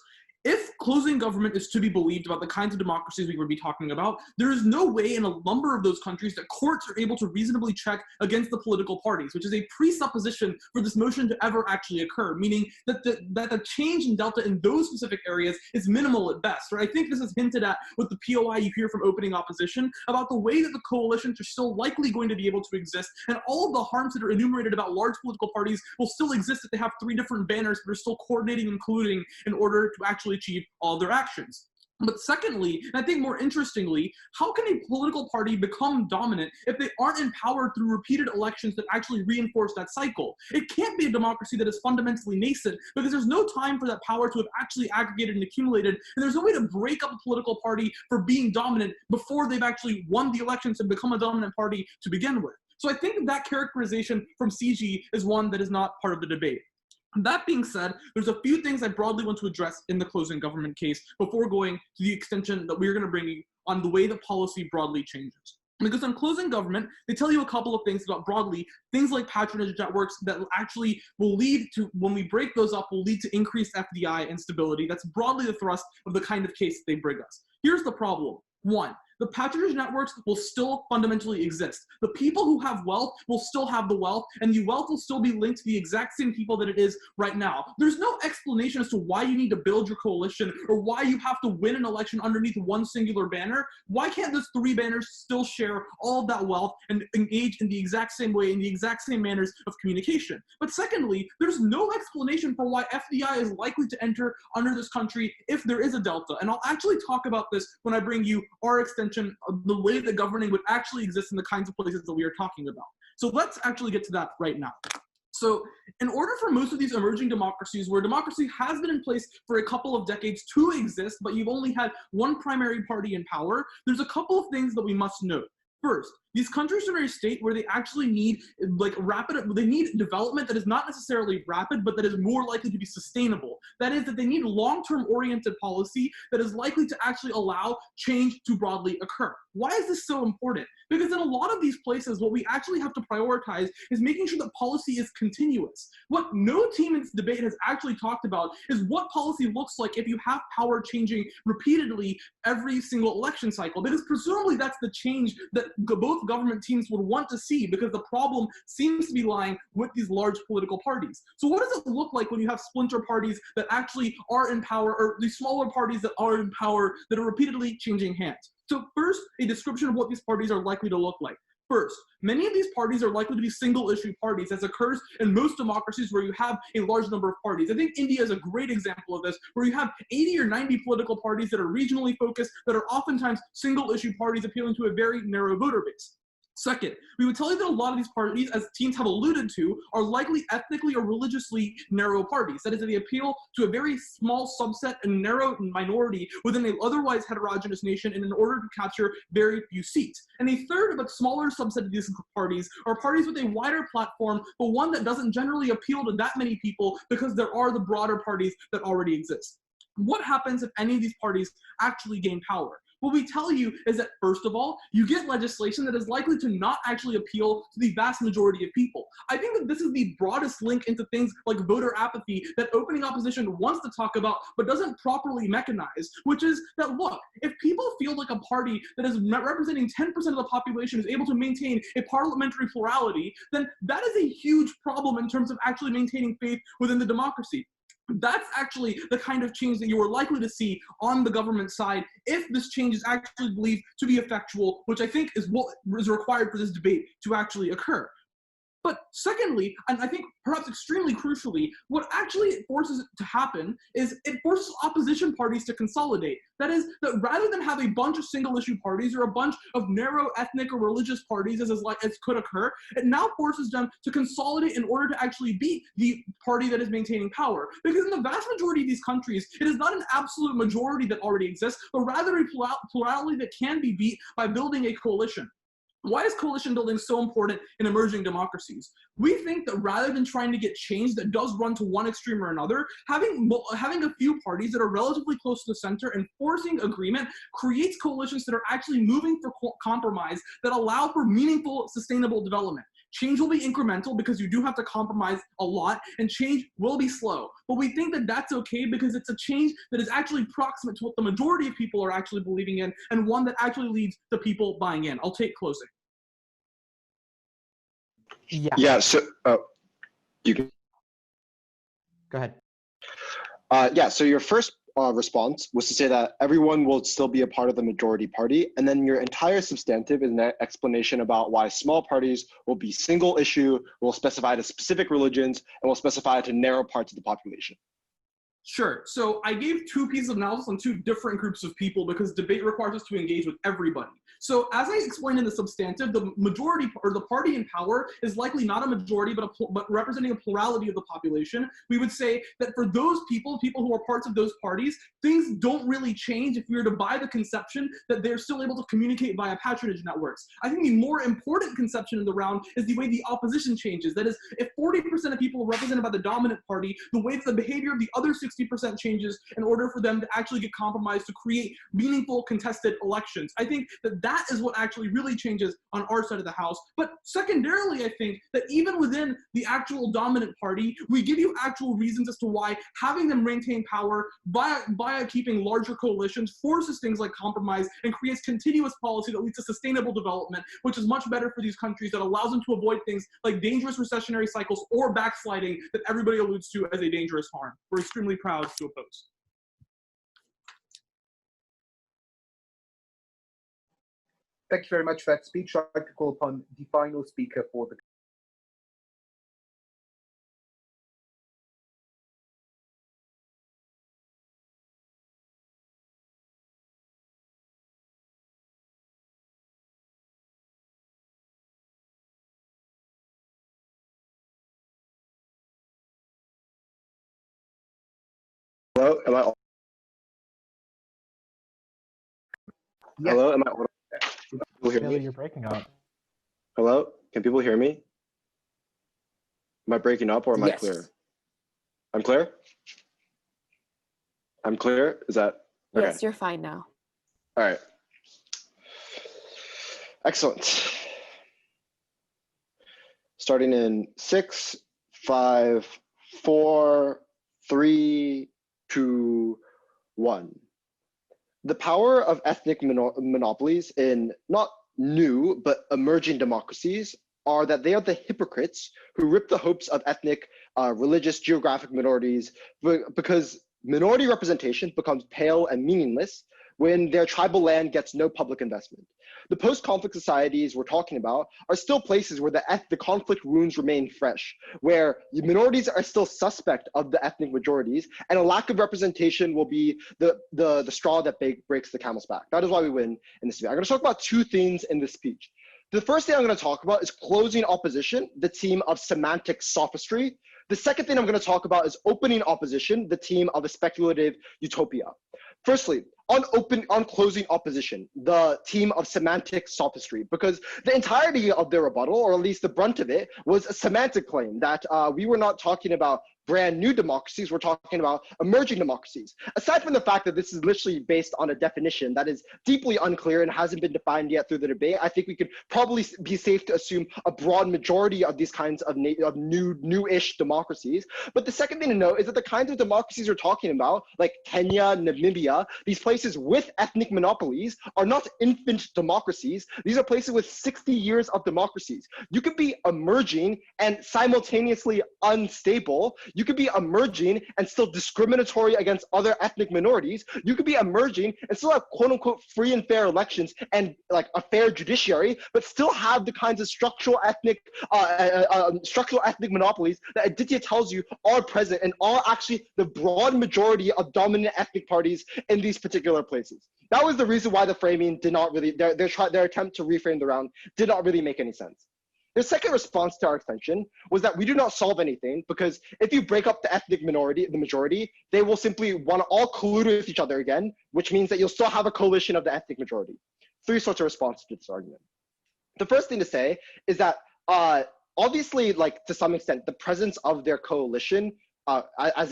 if closing government is to be believed about the kinds of democracies we would be talking about, there is no way in a number of those countries that courts are able to reasonably check against the political parties, which is a presupposition for this motion to ever actually occur, meaning that the change in delta in those specific areas is minimal at best. Right? I think this is hinted at with the POI you hear from opening opposition about the way that the coalitions are still likely going to be able to exist, and all of the harms that are enumerated about large political parties will still exist if they have three different banners that are still coordinating and colluding in order to actually achieve all their actions. But secondly, and I think more interestingly, how can a political party become dominant if they aren't empowered through repeated elections that actually reinforce that cycle? It can't be a democracy that is fundamentally nascent because there's no time for that power to have actually aggregated and accumulated, and there's no way to break up a political party for being dominant before they've actually won the elections and become a dominant party to begin with. So I think that characterization from CG is one that is not part of the debate. That being said, there's a few things I broadly want to address in the closing government case before going to the extension that we're going to bring you on the way that policy broadly changes. Because on closing government, they tell you a couple of things about broadly, things like patronage networks that actually will lead to, when we break those up, will lead to increased FDI and stability. That's broadly the thrust of the kind of case they bring us. Here's the problem. One, the patronage networks will still fundamentally exist. The people who have wealth will still have the wealth, and the wealth will still be linked to the exact same people that it is right now. There's no explanation as to why you need to build your coalition or why you have to win an election underneath one singular banner. Why can't those three banners still share all of that wealth and engage in the exact same way, in the exact same manners of communication? But secondly, there's no explanation for why FDI is likely to enter under this country if there is a delta. And I'll actually talk about this when I bring you our extension of the way that governing would actually exist in the kinds of places that we are talking about. So let's actually get to that right now. So in order for most of these emerging democracies where democracy has been in place for a couple of decades to exist, but you've only had one primary party in power, there's a couple of things that we must note. First, These countries are in a state where they actually need they need development that is not necessarily rapid, but that is more likely to be sustainable. That is, that they need long-term oriented policy that is likely to actually allow change to broadly occur. Why is this so important? Because in a lot of these places, what we actually have to prioritize is making sure that policy is continuous. What no team in this debate has actually talked about is what policy looks like if you have power changing repeatedly every single election cycle, because presumably that's the change that both government teams would want to see, because the problem seems to be lying with these large political parties. So what does it look like when you have splinter parties that actually are in power, or these smaller parties that are in power that are repeatedly changing hands? So first, a description of what these parties are likely to look like. First, many of these parties are likely to be single-issue parties, as occurs in most democracies where you have a large number of parties. I think India is a great example of this, where you have 80 or 90 political parties that are regionally focused, that are oftentimes single-issue parties appealing to a very narrow voter base. Second, we would tell you that a lot of these parties, as teams have alluded to, are likely ethnically or religiously narrow parties. That is, that they appeal to a very small subset and narrow minority within an otherwise heterogeneous nation in order to capture very few seats. And a third but smaller subset of these parties are parties with a wider platform, but one that doesn't generally appeal to that many people because there are the broader parties that already exist. What happens if any of these parties actually gain power? What we tell you is that, first of all, you get legislation that is likely to not actually appeal to the vast majority of people. I think that this is the broadest link into things like voter apathy that opening opposition wants to talk about, but doesn't properly mechanize, which is that, look, if people feel like a party that is representing 10% of the population is able to maintain a parliamentary plurality, then that is a huge problem in terms of actually maintaining faith within the democracy. That's actually the kind of change that you are likely to see on the government side if this change is actually believed to be effectual, which I think is what is required for this debate to actually occur. But secondly, and I think perhaps extremely crucially, what actually forces it to happen is it forces opposition parties to consolidate. That is, that rather than have a bunch of single-issue parties or a bunch of narrow ethnic or religious parties as could occur, it now forces them to consolidate in order to actually beat the party that is maintaining power. Because in the vast majority of these countries, it is not an absolute majority that already exists, but rather a plurality that can be beat by building a coalition. Why is coalition building so important in emerging democracies? We think that rather than trying to get change that does run to one extreme or another, having a few parties that are relatively close to the center and forcing agreement creates coalitions that are actually moving for compromise that allow for meaningful, sustainable development. Change will be incremental because you do have to compromise a lot, and change will be slow. But we think that that's okay because it's a change that is actually proximate to what the majority of people are actually believing in, and one that actually leads to people buying in. I'll take closing. Yeah. So you can Go ahead. So your first response was to say that everyone will still be a part of the majority party, and then your entire substantive is an explanation about why small parties will be single issue, will specify to specific religions, and will specify to narrow parts of the population. Sure. So I gave two pieces of analysis on two different groups of people because debate requires us to engage with everybody. So as I explained in the substantive, the majority or the party in power is likely not a majority, but representing a plurality of the population. We would say that for those people who are parts of those parties, things don't really change if we were to buy the conception that they're still able to communicate via patronage networks. I think the more important conception in the round is the way the opposition changes. That is, if 40% of people are represented by the dominant party, the way that the behavior of the other 60% changes in order for them to actually get compromised to create meaningful contested elections. I think that is what actually really changes on our side of the house. But secondarily, I think that even within the actual dominant party, we give you actual reasons as to why having them maintain power via keeping larger coalitions forces things like compromise and creates continuous policy that leads to sustainable development, which is much better for these countries, that allows them to avoid things like dangerous recessionary cycles or backsliding that everybody alludes to as a dangerous harm. We're extremely proud to oppose. Thank you very much for that speech. I'd like to call upon the final speaker for the Hello, am I? Yes. Hello, am I? Taylor, you're breaking up. Hello? Can people hear me? Am I breaking up or am I Yes. clear? I'm clear? I'm clear? Is that okay? Yes, you're fine now. All right. Excellent. Starting in 6, 5, 4, 3, 2, 1. The power of ethnic monopolies in not new but emerging democracies are that they are the hypocrites who rip the hopes of ethnic, religious, geographic minorities because minority representation becomes pale and meaningless when their tribal land gets no public investment. The post-conflict societies we're talking about are still places where the conflict wounds remain fresh, where minorities are still suspect of the ethnic majorities, and a lack of representation will be the straw that breaks the camel's back. That is why we win in this debate. I'm going to talk about two things in this speech. The first thing I'm going to talk about is closing opposition, the team of semantic sophistry. The second thing I'm going to talk about is opening opposition, the team of a speculative utopia. Firstly, on closing opposition, the team of semantic sophistry, because the entirety of their rebuttal, or at least the brunt of it, was a semantic claim that we were not talking about brand new democracies, we're talking about emerging democracies. Aside from the fact that this is literally based on a definition that is deeply unclear and hasn't been defined yet through the debate, I think we could probably be safe to assume a broad majority of these kinds of new-ish democracies. But the second thing to note is that the kinds of democracies we're talking about, like Kenya, Namibia, these places with ethnic monopolies are not infant democracies. These are places with 60 years of democracies. You could be emerging and simultaneously unstable. You could be emerging and still discriminatory against other ethnic minorities. You could be emerging and still have quote unquote free and fair elections and like a fair judiciary, but still have the kinds of structural ethnic monopolies that Aditya tells you are present and are actually the broad majority of dominant ethnic parties in these particular places. That was the reason why the framing did not really, their attempt to reframe the round did not really make any sense. The second response to our extension was that we do not solve anything because if you break up the ethnic minority, the majority, they will simply want to all collude with each other again, which means that you'll still have a coalition of the ethnic majority. Three sorts of responses to this argument. The first thing to say is that obviously, like to some extent, the presence of their coalition as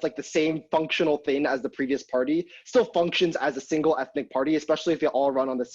like the same functional thing as the previous party still functions as a single ethnic party, especially if they all run on the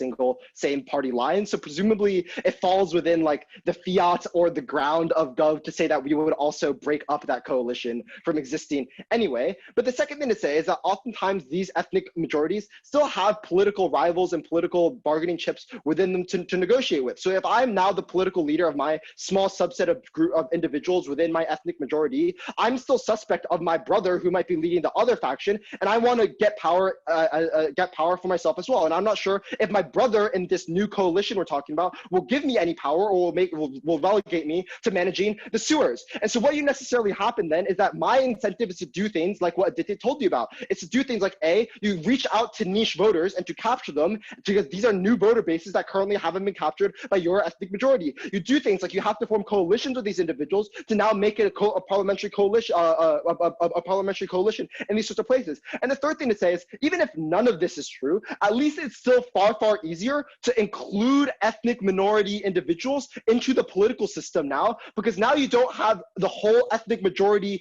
same party line. So presumably it falls within like the fiat or the ground of Gov to say that we would also break up that coalition from existing anyway. But the second thing to say is that oftentimes these ethnic majorities still have political rivals and political bargaining chips within them to negotiate with. So if I'm now the political leader of my small subset of individuals within my ethnic majority, I'm still suspect of my brother who might be leading the other faction, and I want to get power for myself as well. And I'm not sure if my brother in this new coalition we're talking about will give me any power or will relegate me to managing the sewers. And so what you necessarily happen then is that my incentive is to do things like what Aditya told you about. It's to do things like you reach out to niche voters and to capture them because these are new voter bases that currently haven't been captured by your ethnic majority. You do things like you have to form coalitions with these individuals to now make it a parliamentary coalition. A parliamentary coalition in these sorts of places. And the third thing to say is, even if none of this is true, at least it's still far, far easier to include ethnic minority individuals into the political system now, because now you don't have the whole ethnic majority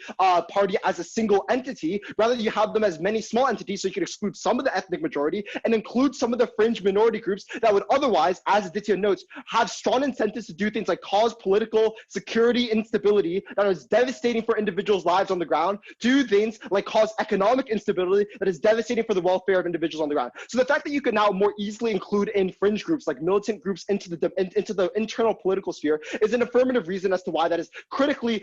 party as a single entity. Rather, you have them as many small entities, so you can exclude some of the ethnic majority and include some of the fringe minority groups that would otherwise, as Aditya notes, have strong incentives to do things like cause political security instability that is devastating for individuals' lives on the ground, do things like cause economic instability that is devastating for the welfare of individuals on the ground. So the fact that you can now more easily include in fringe groups like militant groups into the internal political sphere is an affirmative reason as to why that is critically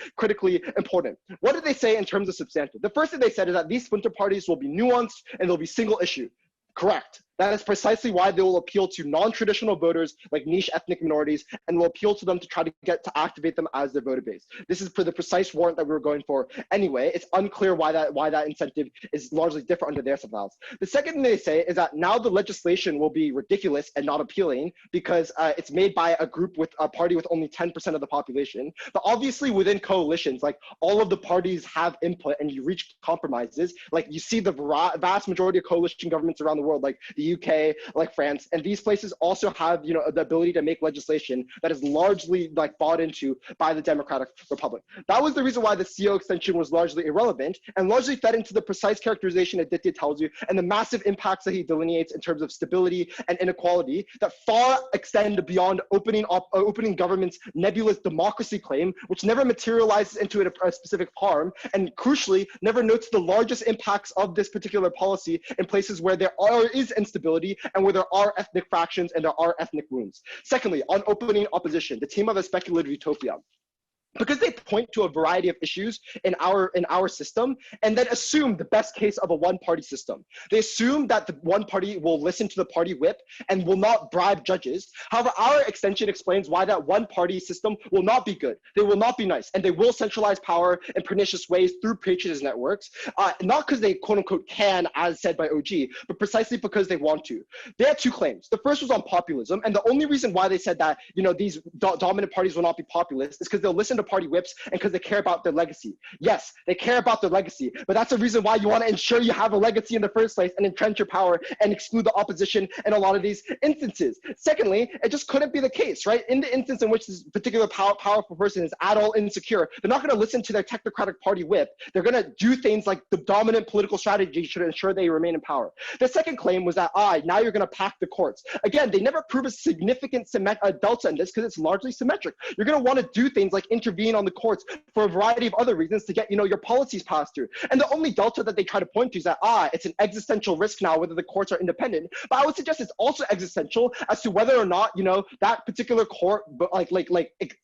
important. What did they say in terms of substantive? The first thing they said is that these splinter parties will be nuanced and they'll be single issue. Correct. That is precisely why they will appeal to non-traditional voters like niche ethnic minorities and will appeal to them to try to activate them as their voter base. This is for the precise warrant that we were going for anyway. It's unclear why that incentive is largely different under their styles. The second thing they say is that now the legislation will be ridiculous and not appealing because it's made by a group with a party with only 10% of the population. But obviously within coalitions, like all of the parties have input and you reach compromises. Like you see the vast majority of coalition governments around the world, like the the UK, like France, and these places also have, you know, the ability to make legislation that is largely like bought into by the Democratic Republic. That was the reason why the CO extension was largely irrelevant and largely fed into the precise characterization that Aditya tells you and the massive impacts that he delineates in terms of stability and inequality that far extend beyond opening government's nebulous democracy claim, which never materializes into a specific harm, and crucially, never notes the largest impacts of this particular policy in places where there is instability and where there are ethnic fractions and there are ethnic wounds. Secondly, on opening opposition, the team of a speculative utopia. Because they point to a variety of issues in our system and then assume the best case of a one-party system. They assume that the one party will listen to the party whip and will not bribe judges. However, our extension explains why that one-party system will not be good. They will not be nice, and they will centralize power in pernicious ways through patronage networks, not because they quote-unquote can, as said by OG, but precisely because they want to. They had two claims. The first was on populism, and the only reason why they said that, you know, these dominant parties will not be populist is because they'll listen to party whips and because they care about their legacy. Yes, they care about their legacy, but that's the reason why you want to ensure you have a legacy in the first place and entrench your power and exclude the opposition in a lot of these instances. Secondly, it just couldn't be the case, right? In the instance in which this particular powerful person is at all insecure, they're not going to listen to their technocratic party whip. They're going to do things like the dominant political strategy should ensure they remain in power. The second claim was that, now you're going to pack the courts. Again, they never prove a significant delta in this because it's largely symmetric. You're going to want to do things like intervene on the courts for a variety of other reasons to get, you know, your policies passed through. And the only delta that they try to point to is that, it's an existential risk now whether the courts are independent. But I would suggest it's also existential as to whether or not, you know, that particular court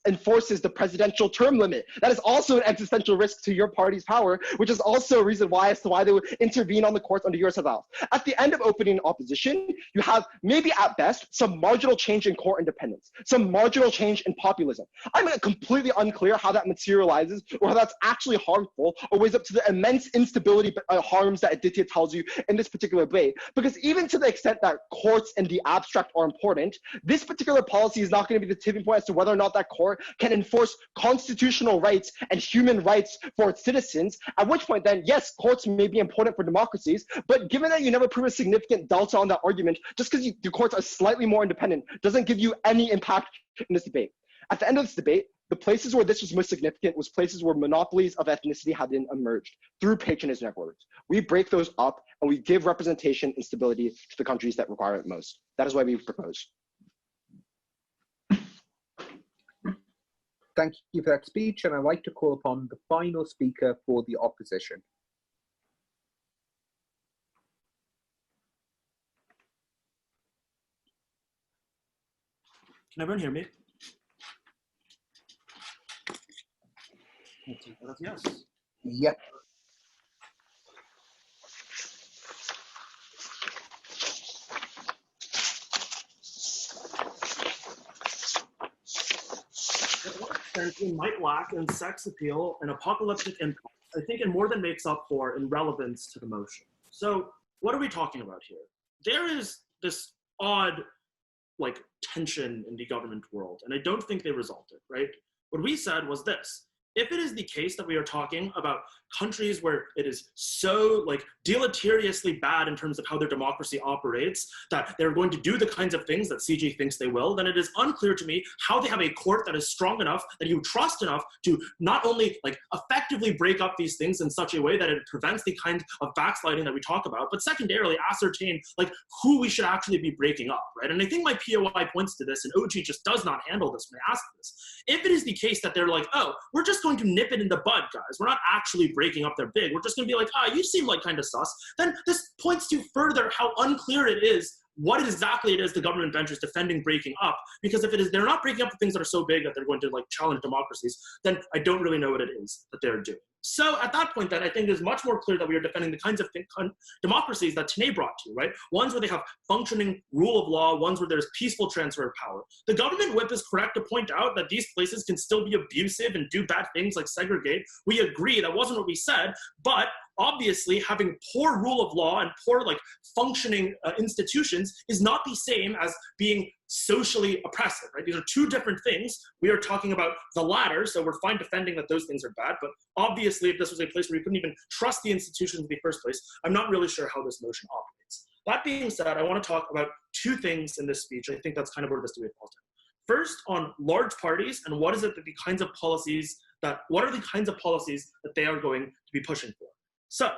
enforces the presidential term limit. That is also an existential risk to your party's power, which is also a reason why as to why they would intervene on the courts under your surveillance. At the end of opening opposition, you have maybe at best some marginal change in court independence, some marginal change in populism. I'm completely unclear how that materializes or how that's actually harmful or weighs up to the immense instability harms that Aditya tells you in this particular debate. Because even to the extent that courts in the abstract are important, this particular policy is not going to be the tipping point as to whether or not that court can enforce constitutional rights and human rights for its citizens, at which point then, yes, courts may be important for democracies, but given that you never prove a significant delta on that argument, just because the courts are slightly more independent doesn't give you any impact in this debate. At the end of this debate, the places where this was most significant was places where monopolies of ethnicity had been emerged through patronage networks. We break those up and we give representation and stability to the countries that require it most. That is why we propose. Thank you for that speech, and I'd like to call upon the final speaker for the opposition. Can everyone hear me? That's yes. Yep. We might lack in sex appeal and apocalyptic impact, I think it more than makes up for in relevance to the motion. So what are we talking about here? There is this odd tension in the government world, and I don't think they resolved it, right? What we said was this: if it is the case that we are talking about countries where it is so deleteriously bad in terms of how their democracy operates that they're going to do the kinds of things that CG thinks they will, then it is unclear to me how they have a court that is strong enough, that you trust enough to not only effectively break up these things in such a way that it prevents the kind of backsliding that we talk about, but secondarily ascertain who we should actually be breaking up, right? And I think my POI points to this, and OG just does not handle this when I ask this. If it is the case that they're oh, we're just going to nip it in the bud, guys, we're not actually breaking up their big, we're just going to be you seem kind of sus, then this points to further how unclear it is what exactly it is the government bench is defending breaking up. Because if it is they're not breaking up the things that are so big that they're going to challenge democracies, then I don't really know what it is that they're doing. So at that point, then, I think it is much more clear that we are defending the kinds of democracies that Tanay brought to, right? Ones where they have functioning rule of law, ones where there's peaceful transfer of power. The government whip is correct to point out that these places can still be abusive and do bad things like segregate. We agree, that wasn't what we said, but obviously having poor rule of law and poor functioning institutions is not the same as being socially oppressive, right? These are two different things. We are talking about the latter, so we're fine defending that those things are bad, but obviously if this was a place where we couldn't even trust the institutions in the first place, I'm not really sure how this motion operates. That being said, I want to talk about two things in this speech. I think that's kind of where this debate falls down. First, on large parties and what are the kinds of policies that they are going to be pushing for. So,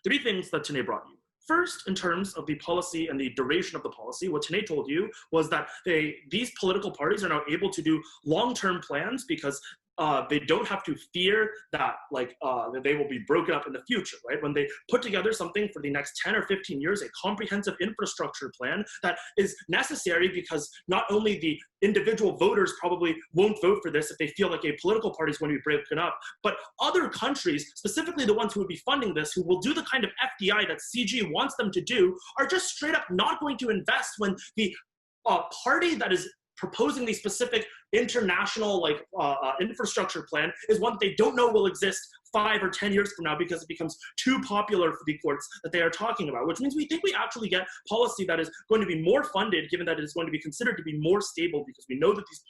three things that Tanay brought you. First, in terms of the policy and the duration of the policy, what Tanay told you was that these political parties are now able to do long-term plans because they don't have to fear that that they will be broken up in the future, right? When they put together something for the next 10 or 15 years, a comprehensive infrastructure plan that is necessary because not only the individual voters probably won't vote for this if they feel like a political party is going to be broken up, but other countries, specifically the ones who would be funding this, who will do the kind of FDI that CG wants them to do, are just straight up not going to invest when the party that is proposing the specific international infrastructure plan is one that they don't know will exist 5 or 10 years from now because it becomes too popular for the courts that they are talking about, which means we think we actually get policy that is going to be more funded, given that it is going to be considered to be more stable because we know that these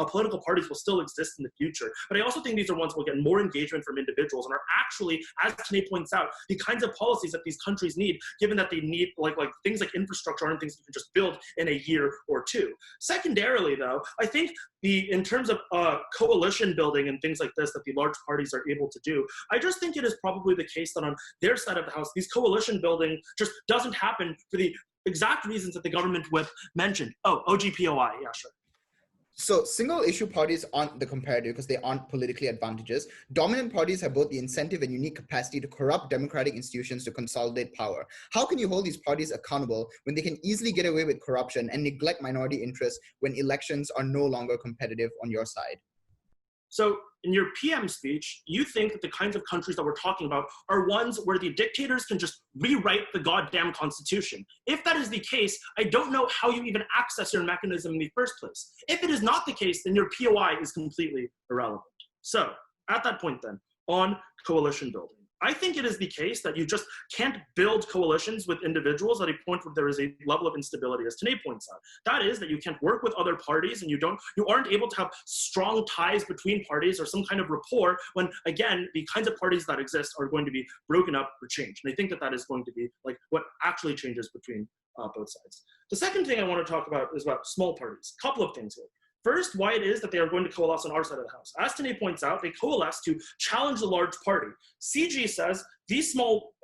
political parties will still exist in the future. But I also think these are ones that will get more engagement from individuals and are actually, as Tanay points out, the kinds of policies that these countries need, given that they need things like infrastructure aren't things you can just build in a year or two. Secondarily, though, I think in terms of coalition building and things like this that the large parties are able to do, I just think it is probably the case that on their side of the house, these coalition building just doesn't happen for the exact reasons that the government whip mentioned. Oh, OGPOI, yeah, sure. So single issue parties aren't the comparative because they aren't politically advantageous. Dominant parties have both the incentive and unique capacity to corrupt democratic institutions to consolidate power. How can you hold these parties accountable when they can easily get away with corruption and neglect minority interests when elections are no longer competitive on your side? So in your PM speech, you think that the kinds of countries that we're talking about are ones where the dictators can just rewrite the goddamn constitution. If that is the case, I don't know how you even access your mechanism in the first place. If it is not the case, then your POI is completely irrelevant. So at that point then, on coalition building, I think it is the case that you just can't build coalitions with individuals at a point where there is a level of instability, as Tanay points out. That is that you can't work with other parties and you aren't able to have strong ties between parties or some kind of rapport when, again, the kinds of parties that exist are going to be broken up or changed. And I think that that is going to be what actually changes between both sides. The second thing I want to talk about is about small parties. A couple of things here. First, why it is that they are going to coalesce on our side of the house. As Tanay points out, they coalesce to challenge the large party. CG says these small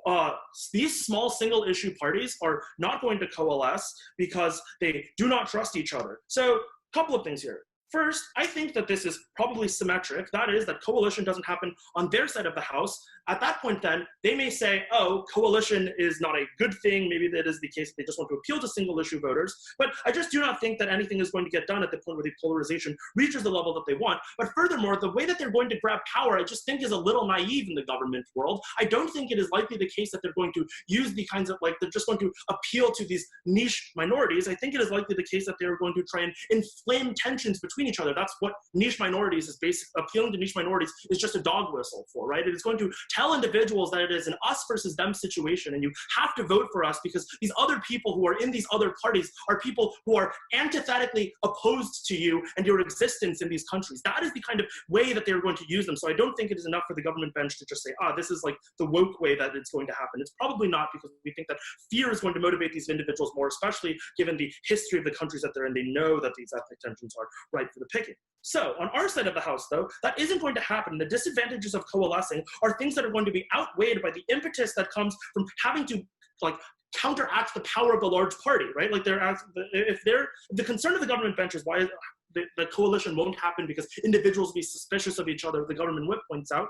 single issue parties are not going to coalesce because they do not trust each other. So a couple of things here. First, I think that this is probably symmetric. That is that coalition doesn't happen on their side of the house. At that point then, they may say, oh, coalition is not a good thing. Maybe that is the case that they just want to appeal to single issue voters. But I just do not think that anything is going to get done at the point where the polarization reaches the level that they want. But furthermore, the way that they're going to grab power, I just think is a little naive in the government world. I don't think it is likely the case that they're going to use the kinds of, they're just going to appeal to these niche minorities. I think it is likely the case that they're going to try and inflame tensions between each other. That's what niche minorities is basically, appealing to niche minorities is just a dog whistle for, right? It is going to tell individuals that it is an us versus them situation and you have to vote for us because these other people who are in these other parties are people who are antithetically opposed to you and your existence in these countries. That is the kind of way that they're going to use them. So I don't think it is enough for the government bench to just say, this is the woke way that it's going to happen. It's probably not, because we think that fear is going to motivate these individuals more, especially given the history of the countries that they're in. They know that these ethnic tensions are ripe for the picking. So on our side of the house, though, that isn't going to happen. The disadvantages of coalescing are things that are going to be outweighed by the impetus that comes from having to counteract the power of the large party, right? The concern of the government bench is why the coalition won't happen because individuals will be suspicious of each other, the government whip points out.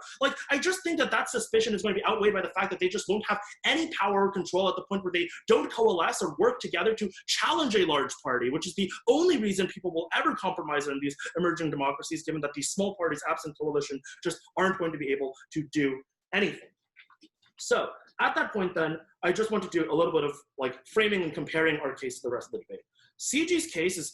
I just think that suspicion is going to be outweighed by the fact that they just won't have any power or control at the point where they don't coalesce or work together to challenge a large party, which is the only reason people will ever compromise in these emerging democracies, given that these small parties, absent coalition, just aren't going to be able to do anything. So at that point then, I just want to do a little bit of framing and comparing our case to the rest of the debate. CG's case is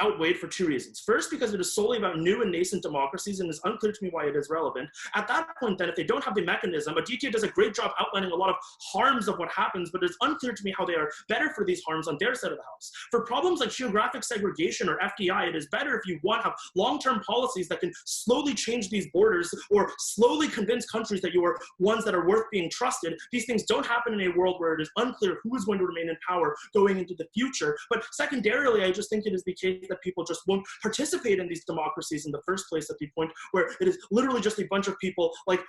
outweighed for two reasons. First, because it is solely about new and nascent democracies, and it's unclear to me why it is relevant. At that point, then, if they don't have the mechanism, Aditya does a great job outlining a lot of harms of what happens, but it's unclear to me how they are better for these harms on their side of the house. For problems like geographic segregation or FDI, it is better if you want to have long-term policies that can slowly change these borders or slowly convince countries that you are ones that are worth being trusted. These things don't happen in a world where it is unclear who is going to remain in power going into the future. But secondarily, I just think it is the case that people just won't participate in these democracies in the first place, at the point where it is literally just a bunch of people like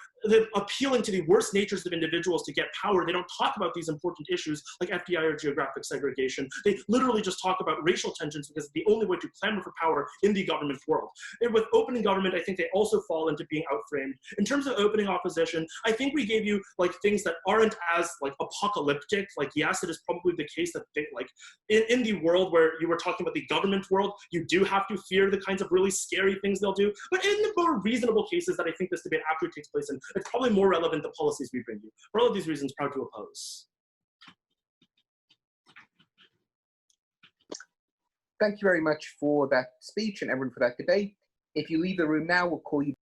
appealing to the worst natures of individuals to get power. They don't talk about these important issues like FDI or geographic segregation. They literally just talk about racial tensions because it's the only way to clamor for power in the government world. And with opening government, I think they also fall into being outframed. In terms of opening opposition, I think we gave you like things that aren't as like apocalyptic. Like, yes, it is probably the case that they, like in the world where you were talking about the government world, you do have to fear the kinds of really scary things they'll do. But in the more reasonable cases that I think this debate actually takes place in, it's probably more relevant the policies we bring you. For all of these reasons, proud to oppose. Thank you very much for that speech and everyone for that debate. If you leave the room now, we'll call you